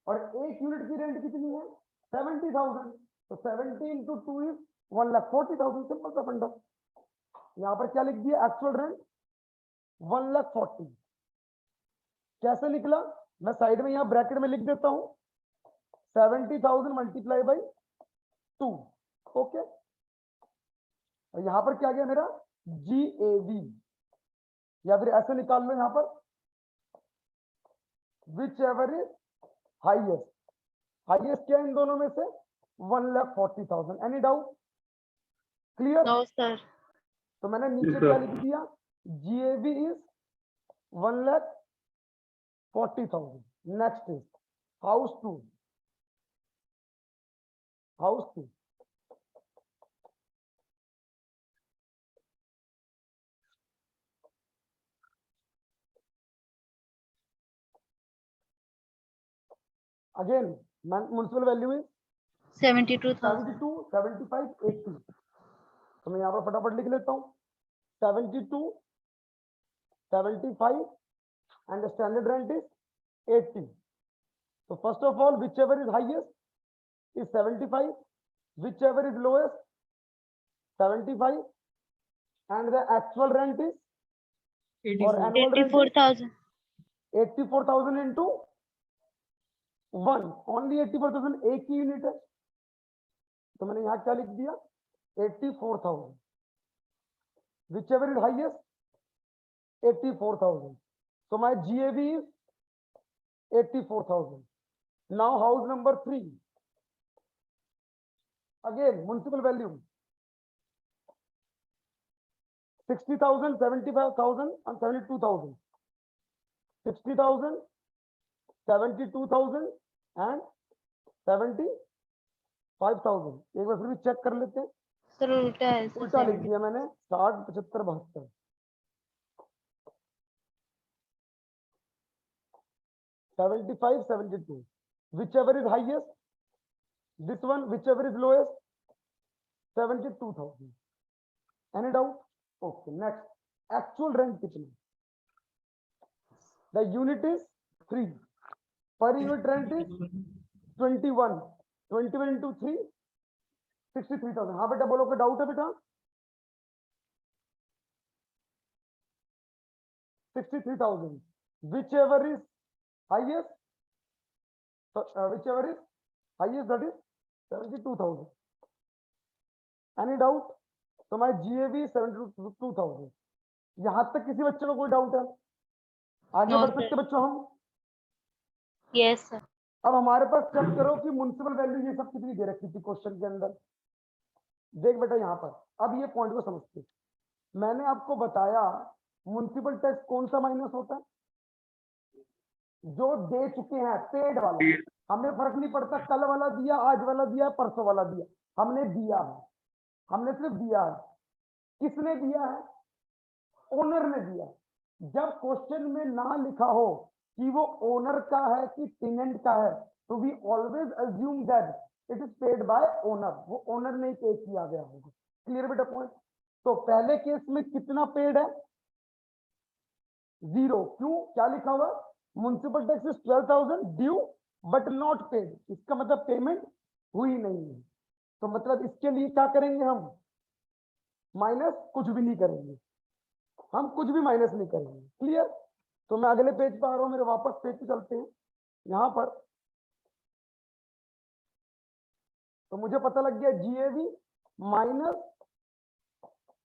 और 1 unit की rent कितनी है, 70,000। तो 70 into 2 इज 1,40,000। सिंपल सा फंडा। यहाँ पर क्या लिख दिया, एक्चुअल रेंट 1,40,000। कैसे निकला, मैं साइड में यहाँ ब्रैकेट में लिख देता हूं, 70,000 मल्टीप्लाई बाई 2, ओके। और यहाँ पर क्या गया मेरा, GAV। या फिर ऐसे निकाल लो यहाँ पर, which ever is highest, highest क्या है इन दोनों में से, 1,40,000। Any doubt? Clear? No, sir. तो मैंने नीचे क्या लिख दिया, GAV is 1,40,000। Next is house 2, house 2, again municipal value is 72,000. 72, 75, 80। तो मैं यहाँ पर फटाफट लिख लेता हूँ, 72, 75 and the standard rent is 80. So first of all, whichever is highest is 75, whichever is lowest 75, and the actual rent is, or 84. annual rent is 84,000. 84,000 into 1, only 84,000 एक ही unit है, तो मैंने यहाँ क्या लिख दिया, 84,000, whichever is highest 84,000. So my GAV is 84,000. Now house number 3. Again, municipal value 60,000, 75,000 and 72,000. 60,000, 72,000 and 75,000. एक बार फिर भी चेक कर लेते हैं, Sir, उल्टा है. sir, उल्टा लिख 70. दिया मैंने, 60, 75, 72, 75, 72. Whichever is highest, this one, whichever is lowest, 72,000. Any doubt? Okay, next, actual rent कितना? The unit is 3. Per unit rent is 21. 21 into 3, 63,000. हाँ बेटा बोलो, कोई डाउट है बेटा? 63,000. Whichever is highest, whichever is highest, that is 72,000. Any doubt? तो my GAV 72,000. यहाँ तक किसी बच्चे को कोई डाउट है? आगे No, बढ़ sir. सकते बच्चों हम? Yes, sir. अब हमारे पास चेक करो कि म्युनिसिपल वैल्यू ये सब कितनी दे रखी थी क्वेश्चन के अंदर। देख बेटा यहाँ पर, अब ये पॉइंट को समझते, मैंने आपको बताया म्युनिसिपल टैक्स कौन सा माइनस होता है, जो दे चुके हैं, पेड वाला। हमें फर्क नहीं पड़ता कल वाला दिया, आज वाला दिया, परसों वाला दिया, हमने दिया है, हमने सिर्फ दिया है। किसने दिया है? ओनर ने दिया। जब क्वेश्चन में ना लिखा हो कि वो ओनर का है कि टेनेंट का है, तो we always assume that it is paid by owner, वो ओनर ने पे किया गया होगा। क्लियर बेटा पॉइंट? तो पहले केस में कितना पेड है? 0। क्यों? क्या लिखा हुआ? Municipal tax is 12,000 due but not paid. इसका मतलब पेमेंट हुई नहीं है। तो मतलब इसके लिए क्या करेंगे हम? माइनस कुछ भी नहीं करेंगे, हम कुछ भी माइनस नहीं करेंगे। क्लियर? तो मैं अगले पेज पर आ रहा हूं, मेरे वापस पेज पे चलते हैं। यहां पर तो मुझे पता लग गया GAV minus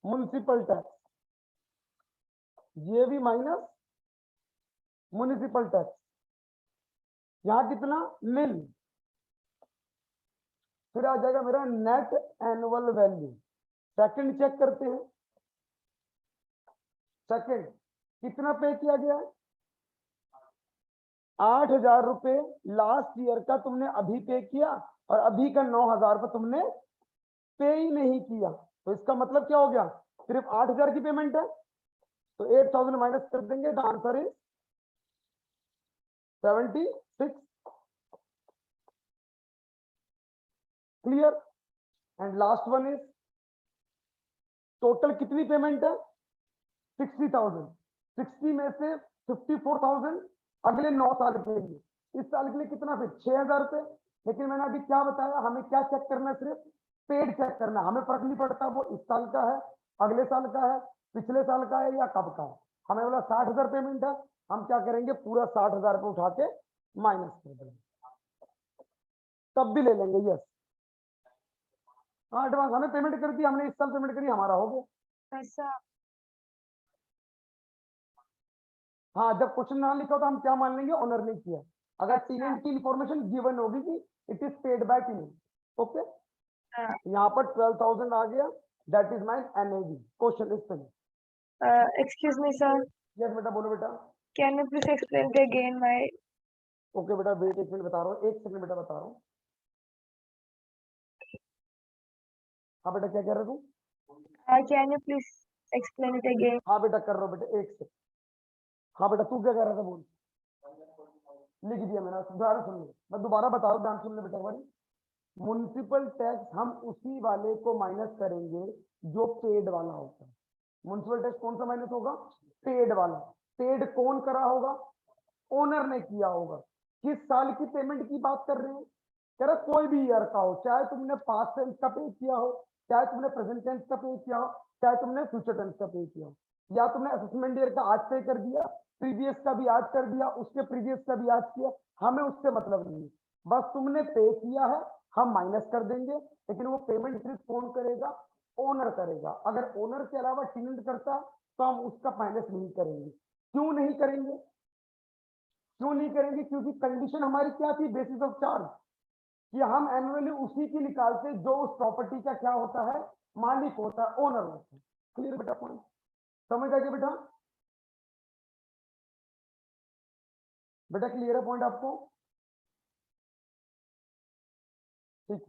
municipal tax, GAV minus municipal tax. यहां कितना? निल। फिर आ जाएगा मेरा net annual value. Second check करते हैं। सेकंड कितना पे किया गया है? 8,000 रुपए लास्ट ईयर का तुमने अभी पे किया, और अभी का 9,000 रुपए तुमने पे ही नहीं किया। तो इसका मतलब क्या हो गया? सिर्फ 8,000 की पेमेंट है, तो 8,000 माइनस कर देंगे। The answer is 76। Clear? And last one is total कितनी पेमेंट है? 60,000। 60 में से 54,000 अगले 9 साल के लिए। इस साल के लिए कितना? फिर 6,000 रुपए। लेकिन मैंने अभी क्या बताया, हमें क्या चेक करना है? सिर्फ पेड चेक करना। हमें फर्क नहीं पड़ता वो इस साल का है, अगले साल का है, पिछले साल का है या कब का है। हमें बोला 60,000 पेमेंट है, हम क्या करेंगे? पूरा 60,000 रुपए उठा के माइनस कर देंगे, तब भी ले लेंगे। यस, हाँ एडवांस हमें पेमेंट कर दी, हमने इस साल पेमेंट करी, हमारा हो गया। ऐसा हाँ, जब क्वेश्चन ना लिखा हो तो हम क्या मान लेंगे, ओनर ने किया। अगर टेनेंट की इंफॉर्मेशन गिवन होगी कि it is paid by tenant, okay. हाँ। यहाँ पर 12,000 आ गया, that is my NAV. Question is finish. Excuse me, sir. Yes बेटा, बोलो बेटा। Can you please explain it again? My okay बेटा, वेट, 1 मिनट बता रहा हूँ, 1 सेकंड बेटा बता रहा हूँ। हाँ बेटा, क्या कह रहा तू? can you please explain it again? हाँ बेटा, कर रहा हूँ बेटा, 1 सेकंड। हाँ बेटा, तू क्या कह रहा था, बोल। लिख दिया मैंने, दोबारा सुन लो, मैं दोबारा बता रहा हूँ, ध्यान सुन ले बेटा हमारी। म्युनिसिपल टैक्स हम उसी वाले को माइनस करेंगे जो पेड वाला होता है। म्युनिसिपल टैक्स कौन सा माइनस होगा, पेड वाला। पेड कौन करा होगा, ओनर ने किया होगा। किस साल की पेमेंट की बात कर रहे हैं, कह रहा कोई भी ईयर का हो, चाहे तुमने पास्ट टेंस का पे किया हो, चाहे तुमने प्रेजेंट टेंस का पे किया हो, चाहे तुमने फ्यूचर टेंस का पे किया हो, या तुमने असेसमेंट ईयर का आज पे कर दिया, प्रीवियस का भी आज कर दिया, उसके प्रीवियस का भी आज किया, हमें उससे मतलब नहीं है। बस तुमने पे किया है, हम माइनस कर देंगे, लेकिन वो पेमेंट सिर्फ कौन करेगा, ओनर करेगा। अगर ओनर के अलावा टेनेंट करता तो हम उसका माइनस नहीं करेंगे। क्यों नहीं करेंगे, क्यों नहीं करेंगे, क्योंकि कंडीशन हमारी क्या थी, बेसिस ऑफ चार्ज, कि हम एनुअली उसी की निकालते जो उस प्रॉपर्टी का क्या होता है, मालिक होता है, ओनर होता है। क्लियर बेटा पॉइंट, समझ आ गया बेटा? बेटा क्लियर है पॉइंट आपको? ठीक,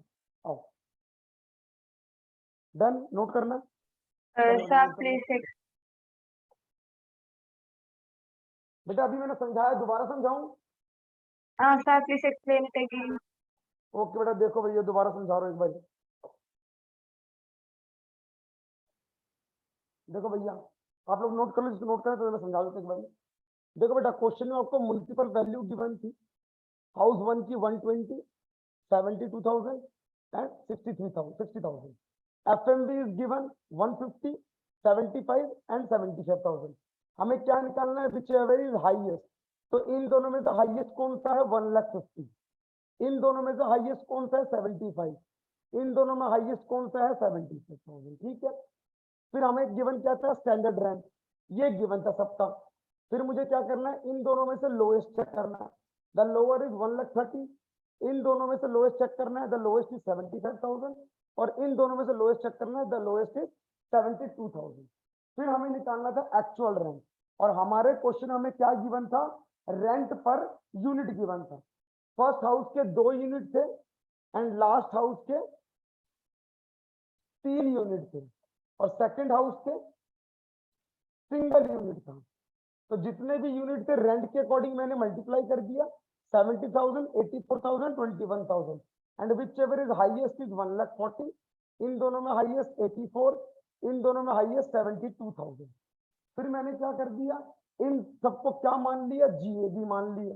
आओ, डन, नोट करना। Sir, please बेटा अभी मैंने समझाया, दोबारा समझाऊं? sir, please explain it again. Okay बेटा, देखो भैया, दोबारा समझा रहा हूँ एक बार। देखो भैया, आप लोग नोट कर लो, जिसको नोट करें तो मैं समझा देता एक बार। देखो बेटा, क्वेश्चन में आपको मुनिसिपल वैल्यू गिवन थी, हाउस वन की 120, 72,000 and 60,000। FMV is given 150, 75 and 75,000। हमें क्या निकालना है, विच एवर इज हाईएस्ट। तो इन दोनों में से हाईएस्ट कौन सा है, 1,50,000। इन दोनों में से हाईएस्ट कौन सा है, 75। इन दोनों में हाईएस्ट कौन सा है, 76,000। ठीक है, फिर हमें गिवन क्या था, स्टैंडर्ड रैंक, ये गिवन था सबका। फिर मुझे क्या करना है, इन दोनों में से लोएस्ट चेक करना है। The lower is 1,30,000। इन दोनों में से लोएस्ट चेक करना है, द लोएस्ट इज 75,000। और इन दोनों में से लोएस्ट चेक करना है, द लोएस्ट इज 72,000। फिर हमें निकालना था एक्चुअल रेंट, और हमारे क्वेश्चन हमें क्या गिवन था, रेंट पर यूनिट गिवन था। फर्स्ट हाउस के 2 यूनिट थे एंड लास्ट हाउस के 3 यूनिट थे, और सेकंड हाउस के सिंगल यूनिट था। तो जितने भी यूनिट थे रेंट के अकॉर्डिंग मैंने मल्टीप्लाई कर दिया, 70,000, 84,000, 21,000, and which ever is highest is 1,40,000। इन दोनों में हाईएस्ट 84, इन दोनों में हाईएस्ट 72,000। फिर मैंने क्या कर दिया, इन सबको क्या मान लिया, जीएबी मान लिया।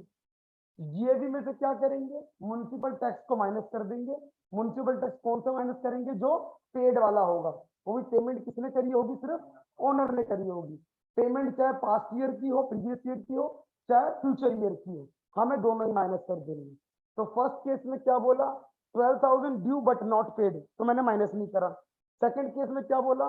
जीएबी में से क्या करेंगे, म्युनिसिपल टैक्स को माइनस कर देंगे। म्युनिसिपल टैक्स कौन सा माइनस करेंगे, जो पेड वाला होगा। वो भी पेमेंट किसने करी होगी, सिर्फ ओनर ने करी होगी। पेमेंट चाहे पास्ट ईयर की हो, प्रीवियस ईयर की हो, चाहे फ्यूचर ईयर की हो, हमें दोनों ही माइनस कर देंगे। तो फर्स्ट केस में क्या बोला, 12,000 ड्यू बट नॉट पेड, तो मैंने माइनस नहीं करा। सेकंड केस में क्या बोला,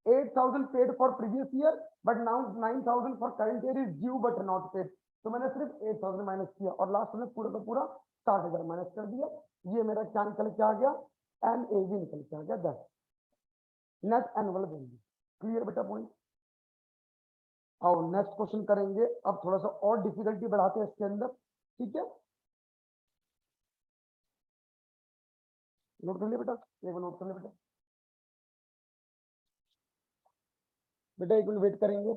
8,000 paid for previous year but now 9,000 for current year is due but not paid, तो मैंने सिर्फ 8,000 माइनस किया, और लास्ट में पूरा का पूरा 60,000 माइनस कर दिया। ये मेरा क्या निकल के आ गया, एनएवी निकल के आ गया, that net annual value. Clear बेटा पॉइंट? और नेक्स्ट क्वेश्चन करेंगे, अब थोड़ा सा और डिफिकल्टी बढ़ाते हैं इसके अंदर। ठीक है, नोट कर लिया बेटा, एक बार नोट कर लिया बेटा। बेटा 1 मिनट वेट करेंगे।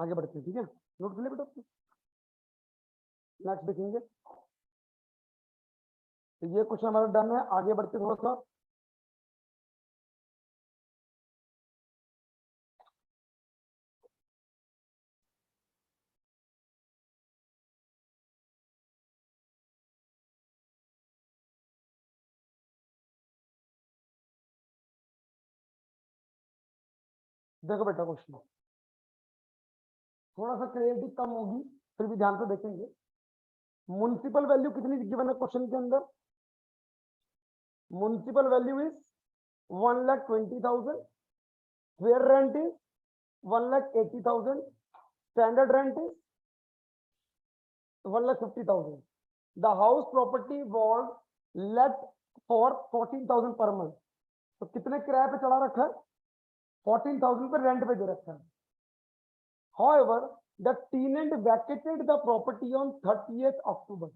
आगे बढ़ते हैं, ठीक है, नोट कर ले बेटा। नेक्स्ट देखेंगे, तो ये क्वेश्चन हमारा डन है। आगे बढ़ते थोड़ा सा, देखो बेटा क्वेश्चन थोड़ा सा क्रिएटिव कम होगी, फिर भी ध्यान से देखेंगे। म्युनिसिपल वैल्यू कितनी गिवन है क्वेश्चन के अंदर? Municipal value is 1,20,000, fair rent is 1,80,000, standard rent is 1,50,000। The house property was let for 14,000 per month. तो कितने किराए पे चढ़ा रखा है? 14,000 पे रेंट पे दे रखा है। However, the tenant vacated the property on 30th October.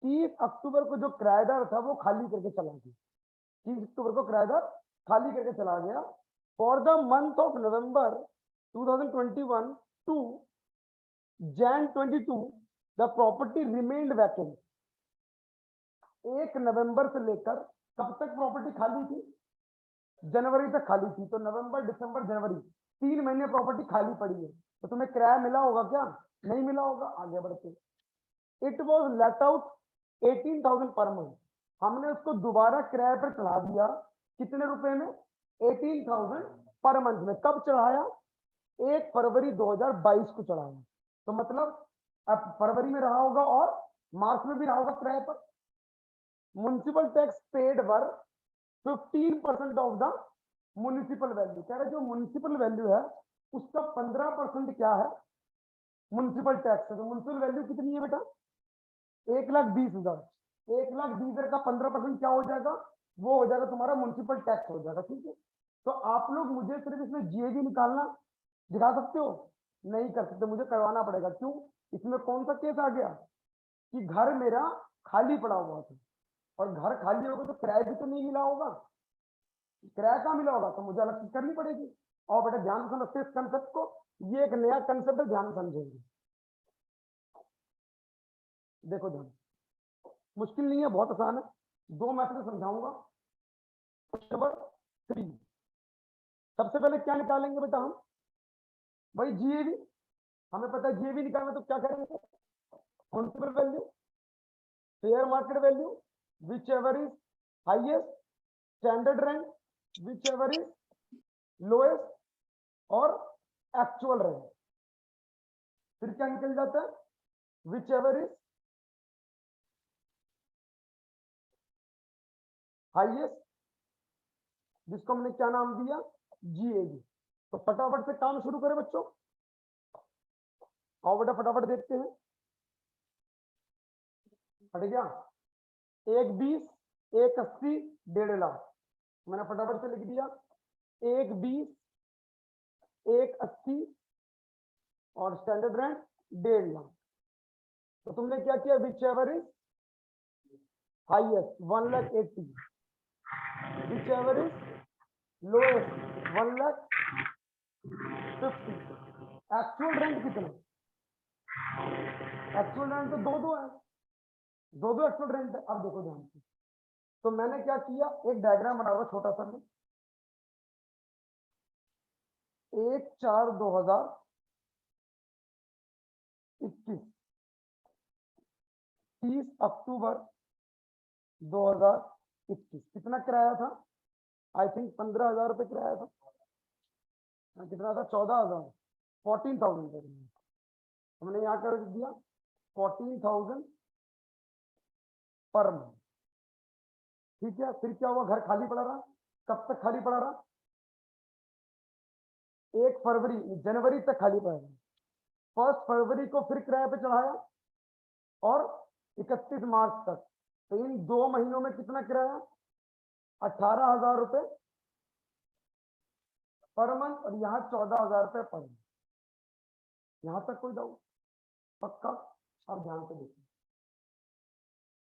30 अक्टूबर को जो किराएदार था वो खाली करके चला गया। 30 अक्टूबर को किराएदार खाली करके चला गया। For the month of November 2021 to Jan 22 the property remained vacant. 1 नवंबर से लेकर कब तक प्रॉपर्टी खाली थी? जनवरी तक खाली थी। तो नवंबर, दिसंबर, जनवरी 3 महीने प्रॉपर्टी खाली पड़ी है। तो तुम्हें किराया मिला होगा क्या? नहीं मिला होगा। आगे बढ़ते, it was let out 18,000 per month. हमने उसको दोबारा किराए पर चढ़ा दिया। कितने रुपए में? 18,000 पर मंथ में। कब चढ़ाया? 1 फरवरी 2022 को चढ़ाया। तो मतलब अब फरवरी में रहा होगा और मार्च में भी रहा होगा किराए पर। Municipal tax paid were 15% of the municipal value. कह रहे जो म्युनिसिपल वैल्यू है उसका 15% क्या है? म्युनिसिपल टैक्स है। तो म्युनिसिपल वैल्यू कितनी है बेटा? 1,20,000। 1,20,000 का 15% क्या हो जाएगा? वो हो जाएगा तुम्हारा म्युनिसिपल टैक्स हो जाएगा। ठीक है, तो आप लोग मुझे सिर्फ इसमें जीएबी निकालना दिखा सकते हो? नहीं कर सकते, मुझे करवाना पड़ेगा। क्यों? इसमें कौन सा केस आ गया कि घर मेरा खाली पड़ा हुआ था, और घर खाली होगा तो किराया भी तो नहीं मिला होगा। किराया कहाँ मिला होगा? तो मुझे अलग चीज करनी पड़ेगी। और बेटा ध्यान से समझते इस कंसेप्ट को, ये एक नया कंसेप्ट है, ध्यान समझेंगे। देखो ध्यान, मुश्किल नहीं है, बहुत आसान है। 2 मैथड समझाऊंगा। नंबर 3, सबसे पहले क्या निकालेंगे बेटा हम? भाई जीएबी। हमें पता है जीएबी निकालना, तो क्या करेंगे? Municipal value, fair market value, which ever is highest, standard rent which ever is lowest, और एक्चुअल रेंट। फिर क्या निकल जाता है? विच एवर इज हाइएस्ट, जिसको हमने क्या नाम दिया? जीएबी। तो फटाफट से काम शुरू करें बच्चों। आओ बेटा फटाफट देखते हैं। हट गया? 1,20, 1,80, 1.5 लाख। मैंने फटाफट से लिख दिया 1,20, 1,80 और स्टैंडर्ड रेंट 1.5 लाख। तो तुमने क्या किया? Which ever is highest 1,80,000, which ever is lowest 1,50,000। Actual rent कितना? एक्चुअल रेंट तो 2-2 है, 2-2 एक्चुअल रेंट है। अब देखो ध्यान से, तो मैंने क्या किया, एक डायग्राम बना हुआ छोटा सा में। 1/4/2021, 30 अक्टूबर 2021 कितना किराया था? आई थिंक 15,000 रुपये किराया था। कितना था? 14,000, 14,000। हमने यहाँ कर दिया 14,000 पर मंथ। ठीक है, फिर क्या हुआ? घर खाली पड़ा रहा। कब तक खाली पड़ा रहा? 1 फरवरी, जनवरी तक खाली पड़ा रहा। 1 फरवरी को फिर किराए पे चढ़ाया और 31 मार्च तक। तो इन 2 महीनों में कितना किराया? 18,000 रुपए पर मंथ, और यहाँ 14,000 रुपए पर मंथ। यहां तक कोई डाउट? पक्का? अब ध्यान से देखिए,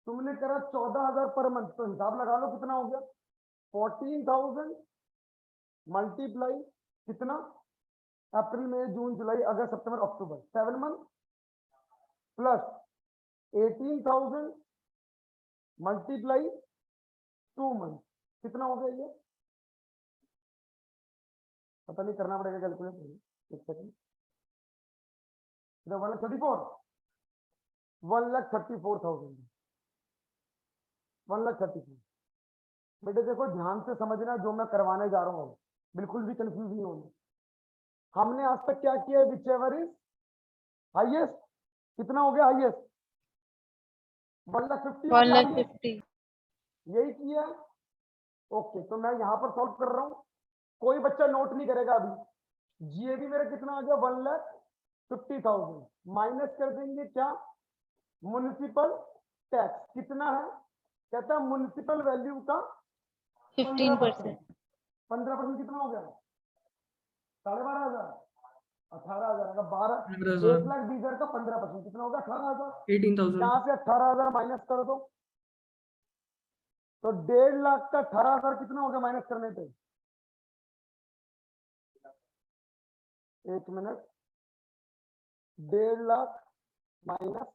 तुमने करा 14,000 पर मंथ, तो हिसाब लगा लो कितना हो गया? 14,000 मल्टीप्लाई कितना? अप्रैल मई जून जुलाई अगस्त सितंबर अक्टूबर 7 मंथ प्लस 18,000 मल्टीप्लाई 2 मंथ कितना हो गया ये? पता नहीं, करना पड़ेगा कैलकुलेट। एक सेकंड, 1,34,000 1,34,000। बेटे देखो ध्यान से समझना जो मैं करवाने जा रहा हूँ, बिल्कुल भी कंफ्यूज नहीं होना। हमने आज तक क्या किया? विच एवर इज हाइएस्ट, कितना हो गया हाइएस्ट? 1,50,000 1,50,000. यही किया। ओके, तो मैं यहां पर सॉल्व कर रहा हूं, कोई बच्चा नोट नहीं करेगा अभी। जीएबी मेरा कितना आ गया? 1,50,000 माइनस कर देंगे क्या? म्युनिसिपल टैक्स कितना है? कहता है म्युनिसिपल वैल्यू का 15%. 15% कितना हो गया? 12,500, 18,000 का 12, 15,000. 1,20,000 का 15% कितना होगा? 18,000। 18,000. यहाँ से 18,000 माइनस कर दो, तो 1.5 लाख का 18,000 कितना हो गया माइनस करने पे? एक मिनट, 1.5 लाख माइनस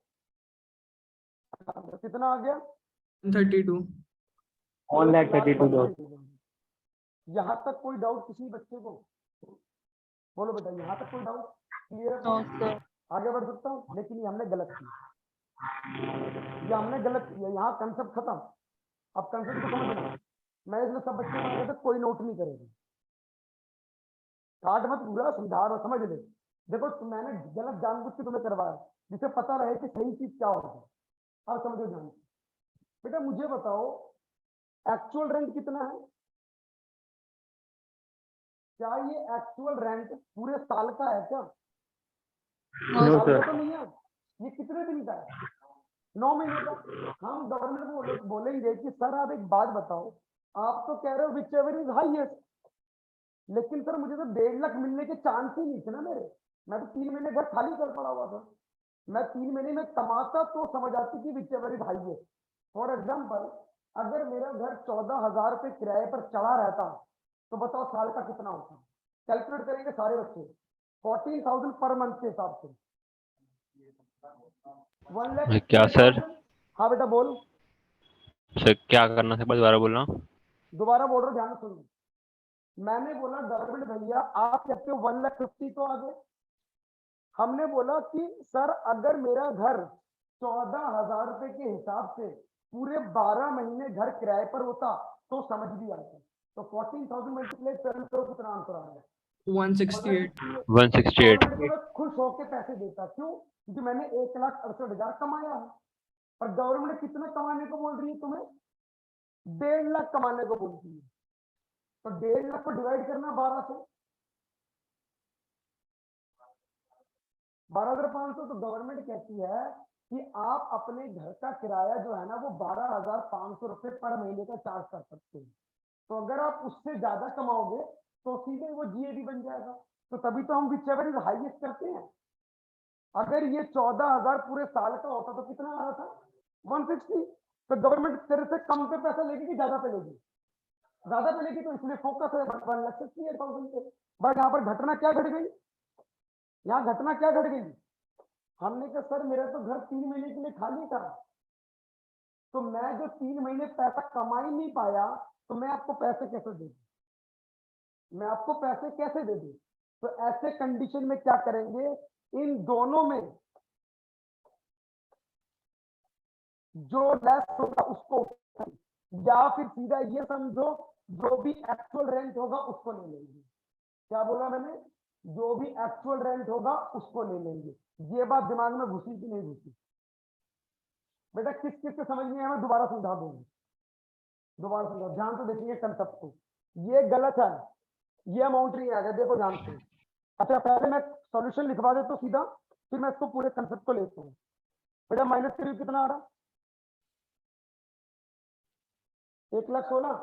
कितना आ गया? 32. 1,32,000. यहाँ तक कोई डाउट किसी बच्चे को? बोलो बेटा, यहाँ तक कोई डाउट क्लियर है? No, sir. आगे बढ़ सकता हूँ, लेकिन ये हमने गलत किया, ये हमने गलत किया। यहाँ कंसेप्ट खत्म। अब कंसेप्ट को समझना, मैं इसमें सब बच्चे मांगे थे, कोई नोट नहीं करेगा। काट मत, पूरा समझा रहा, समझ ले। देखो मैंने गलत जानबूझ के तुम्हें करवाया, जिसे पता रहे कि सही चीज क्या होता है। अब समझो ध्यान से। बेटा मुझे बताओ, एक्चुअल रेंट कितना है? क्या ये एक्चुअल रेंट पूरे साल का है क्या? No, No, साल sir. का तो नहीं है। ये कितने दिन का है? 9 महीने का। हम गवर्नमेंट को बोलेंगे कि सर आप एक बात बताओ, आप तो कह रहे हो विच एवर इज हाईएस्ट, लेकिन सर मुझे तो 1.5 लाख मिलने के चांस ही नहीं थे ना मेरे। मैं तो 3 महीने घर खाली कर पड़ा हुआ था। मैं 3 महीने में कमाता तो समझ आती कि which ever is highest. For example, अगर मेरा घर 14,000 रुपये किराए पर चढ़ा रहता, तो बताओ साल का कितना होता? कैलकुलेट करेंगे सारे बच्चे, 14,000 पर मंथ के हिसाब से। 1,00,000 क्या सर? हाँ बेटा बोल। सर क्या करना था, दोबारा बोलना। दोबारा बोल रहा हूँ, ध्यान से सुनो। मैंने बोला गवर्नमेंट भैया आप कहते हो 1,50,000 तो आ गए। हमने बोला कि सर अगर मेरा घर 14,000 रुपए के हिसाब से पूरे 12 महीने घर किराए पर होता तो समझ भी आता। तो 14,000 मल्टीप्लाई करो, कितना आंसर आ रहा है? 168. 168। गवर्नमेंट को मैं खुश होकर पैसे देता, क्यों? क्योंकि मैंने 1,68,000 कमाया है। और गवर्नमेंट कितना कमाने को बोल रही है तुम्हें? 1.5 लाख कमाने को बोलती है। तो 1.5 लाख को डिवाइड करना 12 से, 12,500। तो गवर्नमेंट कहती है कि आप अपने घर का किराया जो है ना वो 12,500 रुपए पर महीने का चार्ज कर सकते हैं। तो अगर आप उससे ज्यादा कमाओगे तो सीधे वो जीएडी बन जाएगा। तो तभी तो हम विच एवर इज हाईएस्ट करते हैं। अगर ये 14,000 पूरे साल का होता तो कितना आ रहा था? 160। तो गवर्नमेंट तेरे से कम पे पैसा लेगी कि ज्यादा पे लेगी? ज्यादा पे लेगी, तो इसलिए फोकस है 1,68,000 पे। बट यहाँ पर घटना क्या घट गई? यहाँ घटना क्या घट गई? हमने कहा सर मेरा तो घर 3 महीने के लिए खाली था, तो मैं जो 3 महीने पैसा कमा ही नहीं पाया, तो मैं आपको पैसे कैसे दे दूं? मैं आपको पैसे कैसे दे दूं? तो ऐसे कंडीशन में क्या करेंगे, इन दोनों में जो लेस होगा उसको, या फिर सीधा ये समझो जो भी एक्चुअल रेंट होगा उसको ले लेंगे। क्या बोला मैंने? जो भी एक्चुअल रेंट होगा उसको ले लेंगे। ये बात दिमाग में घुसी कि नहीं घुसी? बेटा किस किस से समझ नहीं आया मैं दोबारा समझा दूंगी। दोबारा समझा, ध्यान से देखिए कंसेप्ट को। ये गलत है, ये अमाउंट नहीं आएगा, देखो ध्यान से। अच्छा पहले मैं सॉल्यूशन लिखवा देता हूँ सीधा, फिर मैं इसको पूरे कंसेप्ट को लेता हूँ। बेटा माइनस करीब कितना आ रहा? 1,16,000,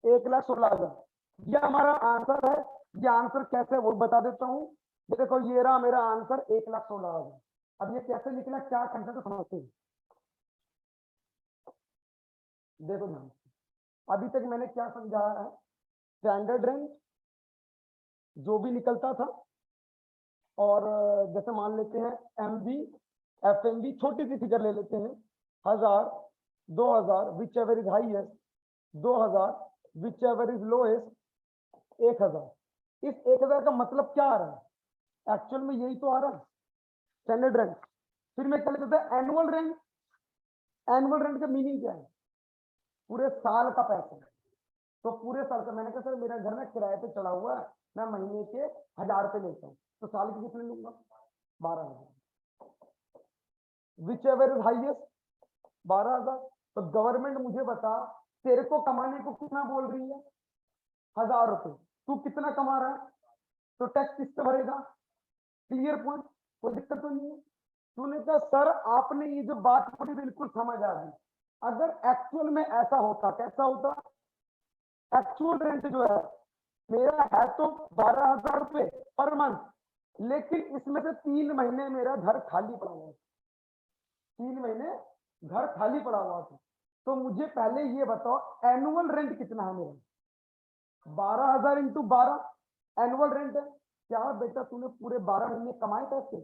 1,16,000 ये हमारा आंसर है। ये आंसर कैसे वो बता देता हूँ। ये देखो ये रहा मेरा आंसर 1,16,000। अब ये कैसे निकला, क्या कंसेप्ट समझते हैं? देखो ध्यान, अभी तक मैंने क्या समझाया है? स्टैंडर्ड रेंट, जो भी निकलता था। और जैसे मान लेते हैं MB FMB, छोटी सी फिगर ले लेते हैं, 1000, 2000 which ever is highest, 2000 which ever is lowest, 1000। इस 1000 का मतलब क्या आ रहा है? एक्चुअल में यही तो आ रहा है, स्टैंडर्ड रेंट। फिर मैं क्या लेता था? Annual rent. एनुअल रेंट का मीनिंग क्या है? पूरे साल का पैसा। तो पूरे साल का, मैंने कहा सर मेरा घर ना किराए पे चढ़ा हुआ है, मैं महीने के 1000 रुपए लेता हूँ, तो साल के कितने लूंगा? 12,000। Which ever is highest 12,000। तो गवर्नमेंट मुझे बता, तेरे को कमाने को कितना बोल रही है? 1000 रुपए। तू कितना कमा रहा है? तो टैक्स किससे भरेगा? क्लियर पॉइंट, कोई दिक्कत तो नहीं है। तूने कहा सर आपने ये जो बात बोली बिल्कुल समझ आ गई। अगर एक्चुअल में ऐसा होता, कैसा होता? एक्चुअल रेंट जो है मेरा है तो 12,000 रुपए पर मंथ, लेकिन इसमें से 3 महीने मेरा घर खाली पड़ा हुआ था। 3 महीने घर खाली पड़ा हुआ था। तो मुझे पहले ये बताओ एनुअल रेंट कितना है मेरा? 12,000 इंटू 12 एनुअल रेंट है। क्या बेटा तूने पूरे 12 महीने कमाए पैसे?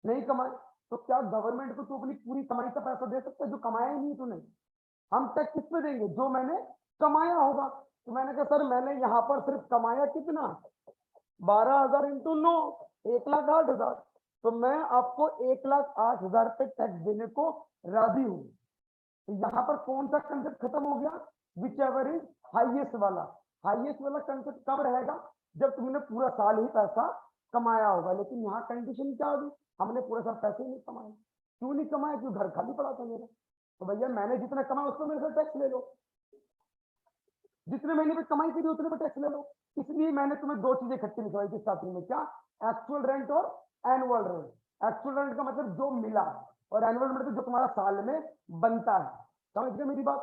नहीं कमाए। तो क्या गवर्नमेंट को तू अपनी पूरी कमाई का पैसा दे सकता है जो कमाया ही नहीं तूने? हम टैक्स किस पे देंगे? जो मैंने कमाया होगा। तो मैंने कहा सर मैंने यहाँ पर सिर्फ कमाया कितना? 12,000 इंटू 9, 1,08,000। तो मैं आपको 1,08,000 पे टैक्स देने को राजी हूँ। तो यहाँ पर कौन सा कंसेप्ट खत्म हो गया? विच एवर इज हाईएस्ट वाला। हाईएस्ट वाला कंसेप्ट कब रहेगा? जब तुमने पूरा साल ही पैसा कमाया होगा। लेकिन यहाँ कंडीशन क्या होगी? हमने पूरा साल पैसे ही नहीं कमाए। क्यों नहीं कमाए? क्यों घर खाली पड़ा था मेरा। तो भैया मैंने जितना कमाया उस पर मेरे से टैक्स ले लो, जितने महीने पे कमाई करी उतने पे टैक्स ले लो। इसलिए मैंने तुम्हें 2 चीजें इकट्ठी लिखवाई थी स्टार्टिंग में, क्या? एक्चुअल रेंट और एनुअल रेंट। एक्चुअल रेंट का मतलब जो मिला, और एनुअल रेंट जो तुम्हारा साल में बनता है। समझ गए मेरी बात?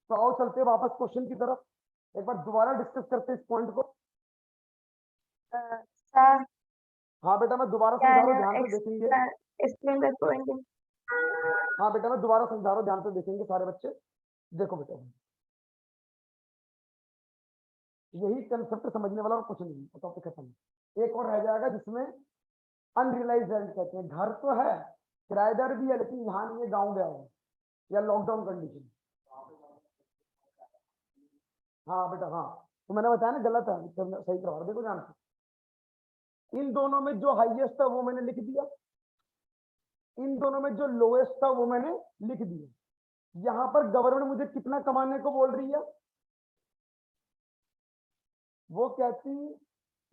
तो आओ चलते वापस क्वेश्चन की तरफ, एक बार दोबारा डिस्कस करते इस पॉइंट को। सर हाँ बेटा मैं दोबारा क्या समझा रहा है? हूँ, ध्यान से देखेंगे। Explain the point. हाँ बेटा मैं दोबारा समझा रहा हूँ, ध्यान से देखेंगे सारे बच्चे। देखो बेटा यही कंसेप्ट समझने वाला और कुछ नहीं, टॉपिक खत्म। एक और रह जाएगा जिसमें अनरियलाइज रेंट कहते हैं। घर तो है, किराएदार भी है, लेकिन यहाँ नहीं है, गाँव गया है या लॉकडाउन कंडीशन। हाँ बेटा हाँ, तो मैंने बताया ना गलत है, सही करवा रहा। देखो ध्यान से, इन दोनों में जो हाईएस्ट था वो मैंने लिख दिया, इन दोनों में जो लोएस्ट था वो मैंने लिख दिया। यहाँ पर गवर्नमेंट मुझे कितना कमाने को बोल रही है? वो कहती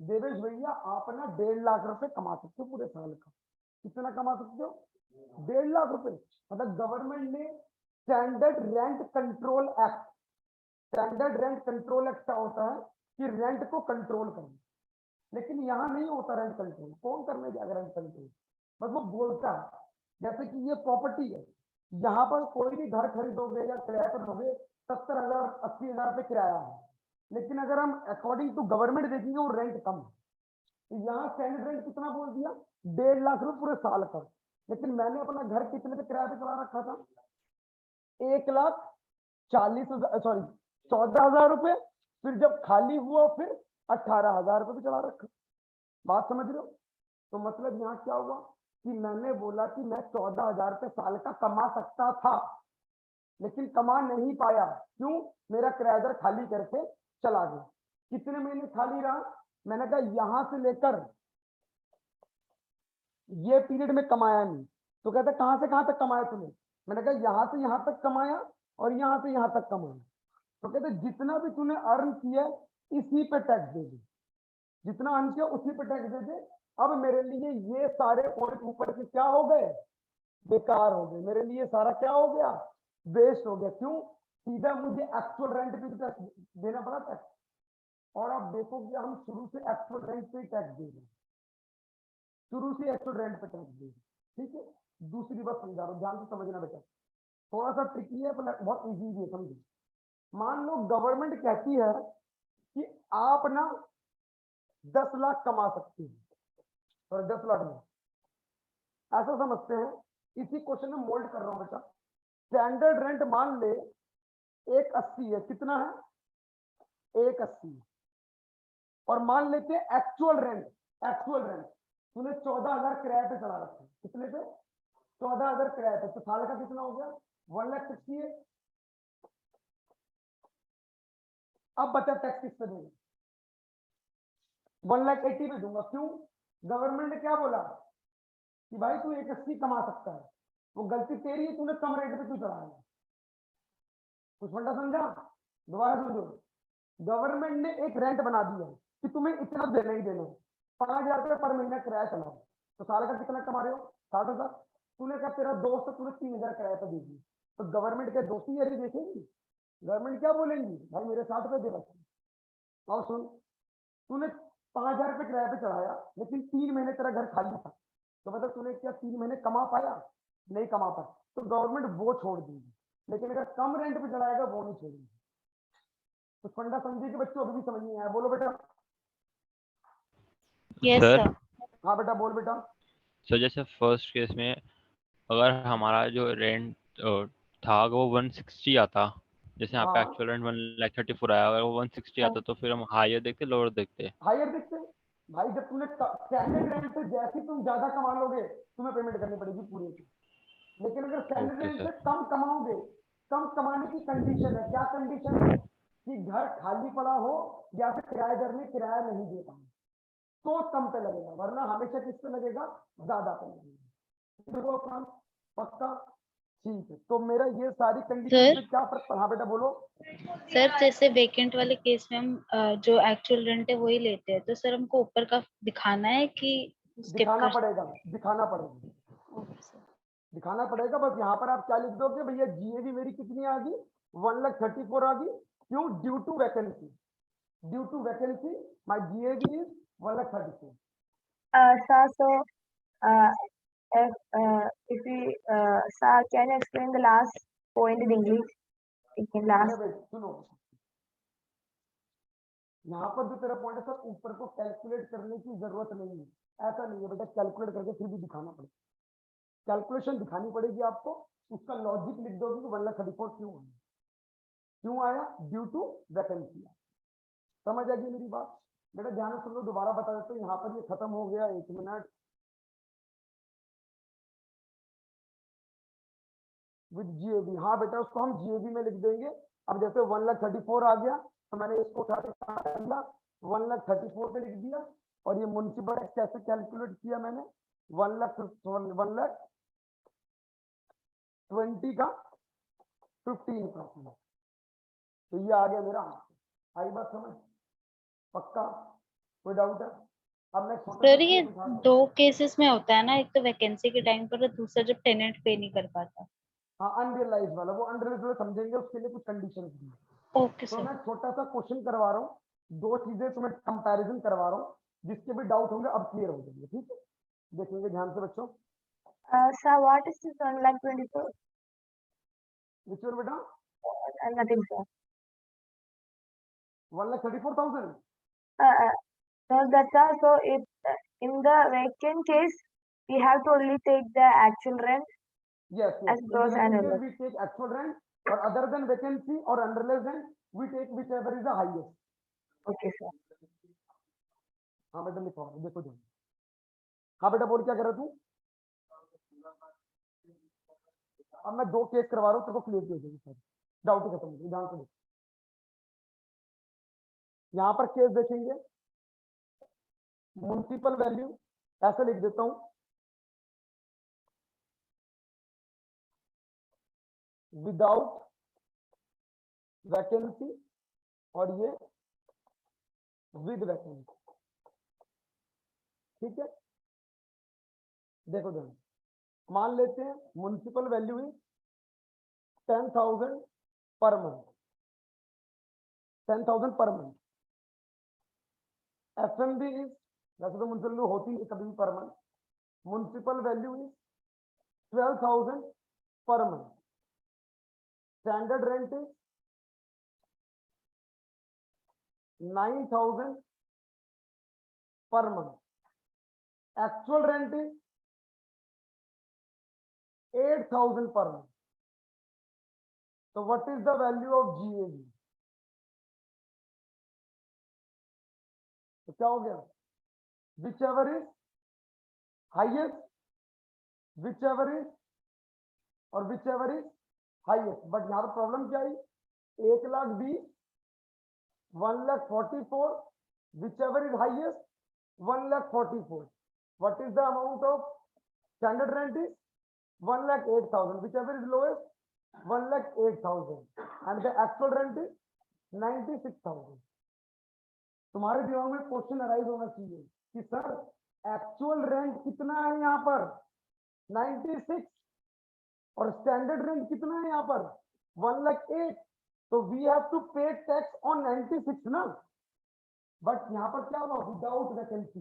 देवेश भैया आप ना 1.5 लाख रुपए कमा सकते हो पूरे साल का। कितना कमा सकते हो? 1.5 लाख रुपए। मतलब गवर्नमेंट ने standard rent control act, standard rent control act क्या होता है कि रेंट को कंट्रोल करना। लेकिन यहाँ नहीं होता रेंट कंट्रोल। कौन करने जाएगा रेंट कंट्रोल? बस वो बोलता है। जैसे कि ये प्रॉपर्टी है, यहाँ पर कोई भी घर खरीदोगे या किराए पर दोगे 70,000 80,000 रुपए किराया है, लेकिन अगर हम अकॉर्डिंग टू गवर्नमेंट देखेंगे वो रेंट कम है। तो यहाँ स्टैंडर्ड रेंट कितना बोल दिया? 1.5 लाख रुपए पूरे साल का। लेकिन मैंने अपना घर कितने पे किराए पे चला रखा था? 1,40,000 सॉरी 14,000 रुपए। फिर जब खाली हुआ फिर 18,000 रुपए पे चला रखा। बात समझ रहे हो? तो मतलब यहाँ क्या हुआ कि मैंने बोला कि मैं 14,000 रुपए साल का कमा सकता था, लेकिन कमा नहीं पाया। क्यों? मेरा किराएदार खाली करके चला गया। कितने महीने खाली रहा? मैंने कहा यहां से लेकर ये पीरियड में कमाया नहीं। तो कहता कहां से कहां तक कमाया तूने? मैंने कहा यहां से यहां तक कमाया और यहां से यहां तक कमाया। तो कहते जितना भी तूने अर्न किया इसी पे टैक्स दे दे, जितना अर्न किया उसी पे टैक्स दे दे। अब मेरे लिए ये सारे पॉइंट ऊपर के क्या हो गए? बेकार हो गए। मेरे लिए सारा क्या हो गया? वेस्ट हो गया। क्यों? सीधा मुझे एक्चुअल रेंट पे टैक्स देना पड़ा टैक्स। और आप देखोगे हम शुरू से एक्चुअल रेंट पे टैक्स दे रहे हैं, शुरू से एक्चुअल रेंट पे टैक्स दे रहे हैं। ठीक है, दूसरी बात समझा रहा हूँ, ध्यान से समझना बेटा। थोड़ा सा ट्रिकी है पर बहुत इजी भी है, समझिए। मान लो गवर्नमेंट कहती है कि आप ना 10 लाख कमा सकते हैं, और 10 लाख में ऐसा समझते हैं। इसी क्वेश्चन में मोल्ड कर रहा हूं बेटा। स्टैंडर्ड रेंट मान ले 180 है। कितना है? 180। और मान लेते हैं एक्चुअल रेंट तूने 14,000 किराए पे चढ़ा रखा है। कितने पे? 14,000 किराए पे। तो साल का कितना हो गया? 1,68,000। अब बचा टैक्स किस पे दूंगा? 1,80,000 पे दूंगा। क्यों? गवर्नमेंट ने क्या बोला कि भाई तू 180 कमा सकता है। वो गलती तेरी है, तूने कम रेट पे क्यों चढ़ाया? कुछ फंडा समझा? दोबारा समझो। गवर्नमेंट ने एक रेंट बना दिया कि तुम्हें इतना देना ही देना है। 5,000 रुपये पर महीना किराया चलाओ, तो साल का कितना कमा रहे हो? 60,000। तूने कहा तेरा दोस्त, तूने 3,000 किराया पे दे दी, तो गवर्नमेंट के दोस्ती यारी देखेगी? गवर्नमेंट क्या बोलेंगी? भाई मेरे 60 रुपए दे रखा। और सुन, तूने 5,000 रुपये किराए पे चढ़ाया, लेकिन 3 महीने तेरा घर खाली था, तो मतलब तूने क्या 3 महीने कमा पाया? नहीं कमा पाया, तो गवर्नमेंट वो छोड़ देगी। लेकिन अगर कम रेंट पे चढ़ाएगा वो नहीं छोड़ेगी। तो फंडा समझिए कि बच्चों अभी भी समझ नहीं आया? बोलो बेटा। Yes, sir sir. हाँ बेटा, बोल बेटा। सर जैसे फर्स्ट केस में अगर हमारा जो रेंट था अगर वो 160 आता, जैसे यहाँ पे हाँ, एक्चुअल रेंट 1,34,000 आया, अगर वो 160 आता तो फिर हम हायर देखते लोअर देखते? हायर देखते हैं। भाई जब तुमने स्टैंडर्ड रेंट से जैसे तुम ज्यादा कमा लोगे, तुम्हें पेमेंट करनी पड़ेगी पूरी की। लेकिन अगर स्टैंडर्ड ओके रेंट से सर। कम कमाओगे, कम कमाने की कंडीशन है। क्या कंडीशन है? कि घर खाली पड़ा हो या फिर किराएदार ने किराया नहीं दे पाए, तो कम पे लगेगा, वरना हमेशा किस पे लगेगा? ज्यादा पे लगेगा। देखो अपना पक्का। ठीक है, तो मेरा ये सारी कंडीशन सर? से क्या फर्क पड़ा? हाँ बेटा बोलो। सर जैसे वेकेंट वाले केस में हम जो एक्चुअल रेंट है वही लेते हैं, तो सर हमको ऊपर का दिखाना है कि स्किप दिखाना कर? पड़ेगा, दिखाना पड़ेगा, ओके सर। दिखाना पड़ेगा। बस यहाँ पर आप क्या लिख दोगे? भैया जीएवी मेरी कितनी आ गई? 1,34,000 आ गई। क्यों? Due to vacancy, due to vacancy my GAV is 1,34,000। Sir, so uh, if we sir, can you explain the last point in English? In अरे last. भाई सुनो, यहाँ पर जो तेरा पॉइंट है सर, ऊपर को कैलकुलेट करने की जरूरत नहीं है। ऐसा नहीं है बेटा, कैलकुलेट करके फिर भी दिखाना पड़ेगा। कैलकुलेशन दिखानी पड़ेगी आपको। उसका लॉजिक लिख दोगे कि 1,34,000 क्यों आया? क्यों आया? Due to vacancy. समझ आ गई मेरी बात? बेटा ध्यान से सुन लो, दोबारा बता देते हैं। यहाँ पर ये खत्म हो गया। 1 मिनट। विद जीएबी, हाँ बेटा उसको हम जीएबी में लिख देंगे। अब जैसे 1,34,000 आ गया, तो मैंने इसको उठा के 1,34,000 पे लिख दिया। और ये म्युनिसिपल टैक्स कैसे कैलकुलेट किया मैंने? 1,20,000 का 15%। तो ये आ गया मेरा आंसर। आई बात समझ? पक्का? कोई डाउट है? अब मैं छोटा सा सर ये केस उठाता हूँ। दो केसेस में होता है ना, एक तो वैकेंसी के टाइम पर और दूसरा जब टेनेंट पे नहीं कर पाता। हाँ, अनरियलाइज वाला, वो अनरियलाइज समझेंगे, उसके लिए कुछ कंडीशन भी है। ओके तो सर। मैं छोटा सा क्वेश्चन करवा रहा हूँ, 2 चीजें तुम्हें कंपैरिजन करवा रहा हूँ, जिसके भी डाउट होंगे अब क्लियर हो जाएंगे। ठीक है, देखेंगे ध्यान से बच्चों। Sir, what is this 1,24,000? विच बेटा? Nothing, sir. 1,34,000। So that's all. So if in the vacant case, we have to only take the actual rent Yes, yes. as In the gross vacant annual case, rent. we take actual rent, or other than vacancy or unrealized rent, we take whichever is the highest. Okay, sir. हाँ बेटा लिखो, देखो जो। हाँ बेटा बोल, क्या कर रहा तू? अब मैं 2 केस करवा रहा हूँ, तेरे को क्लियर हो जाएगी सर, डाउट ही खत्म हो जाएगी। ध्यान से देखो, यहाँ पर केस देखेंगे। म्युनिसिपल वैल्यू ऐसे लिख देता हूँ, विदाउट वैकेंसी, और ये विद वैकेंसी। ठीक है, देखो ध्यान। मान लेते हैं municipal value is 10,000 per month, 10,000 per month. FMB is, वैसे तो म्युनिसिपल वैल्यू होती है कभी भी per month, municipal value is 12,000 per month. Standard rent is 9,000 per month. Actual rent is 8,000 per month. So what is the value of GAV? तो क्या हो गया, whichever is highest, whichever is और whichever is highest. But यहाँ पर problem क्या आई, 1,20,000, 1,44,000, whichever is highest 1,44,000. What is the amount of standard rent is 1,08,000, whichever is lowest 1,08,000, and the actual rent is 96,000. तुम्हारे दिमाग में question arise होना चाहिए कि सर एक्चुअल रेंट कितना है यहाँ पर 96 और स्टैंडर्ड रेंट कितना है यहाँ पर 1,08,000, तो वी हैव टू पे टैक्स ऑन 96 ना। बट यहाँ पर क्या हुआ, without vacancy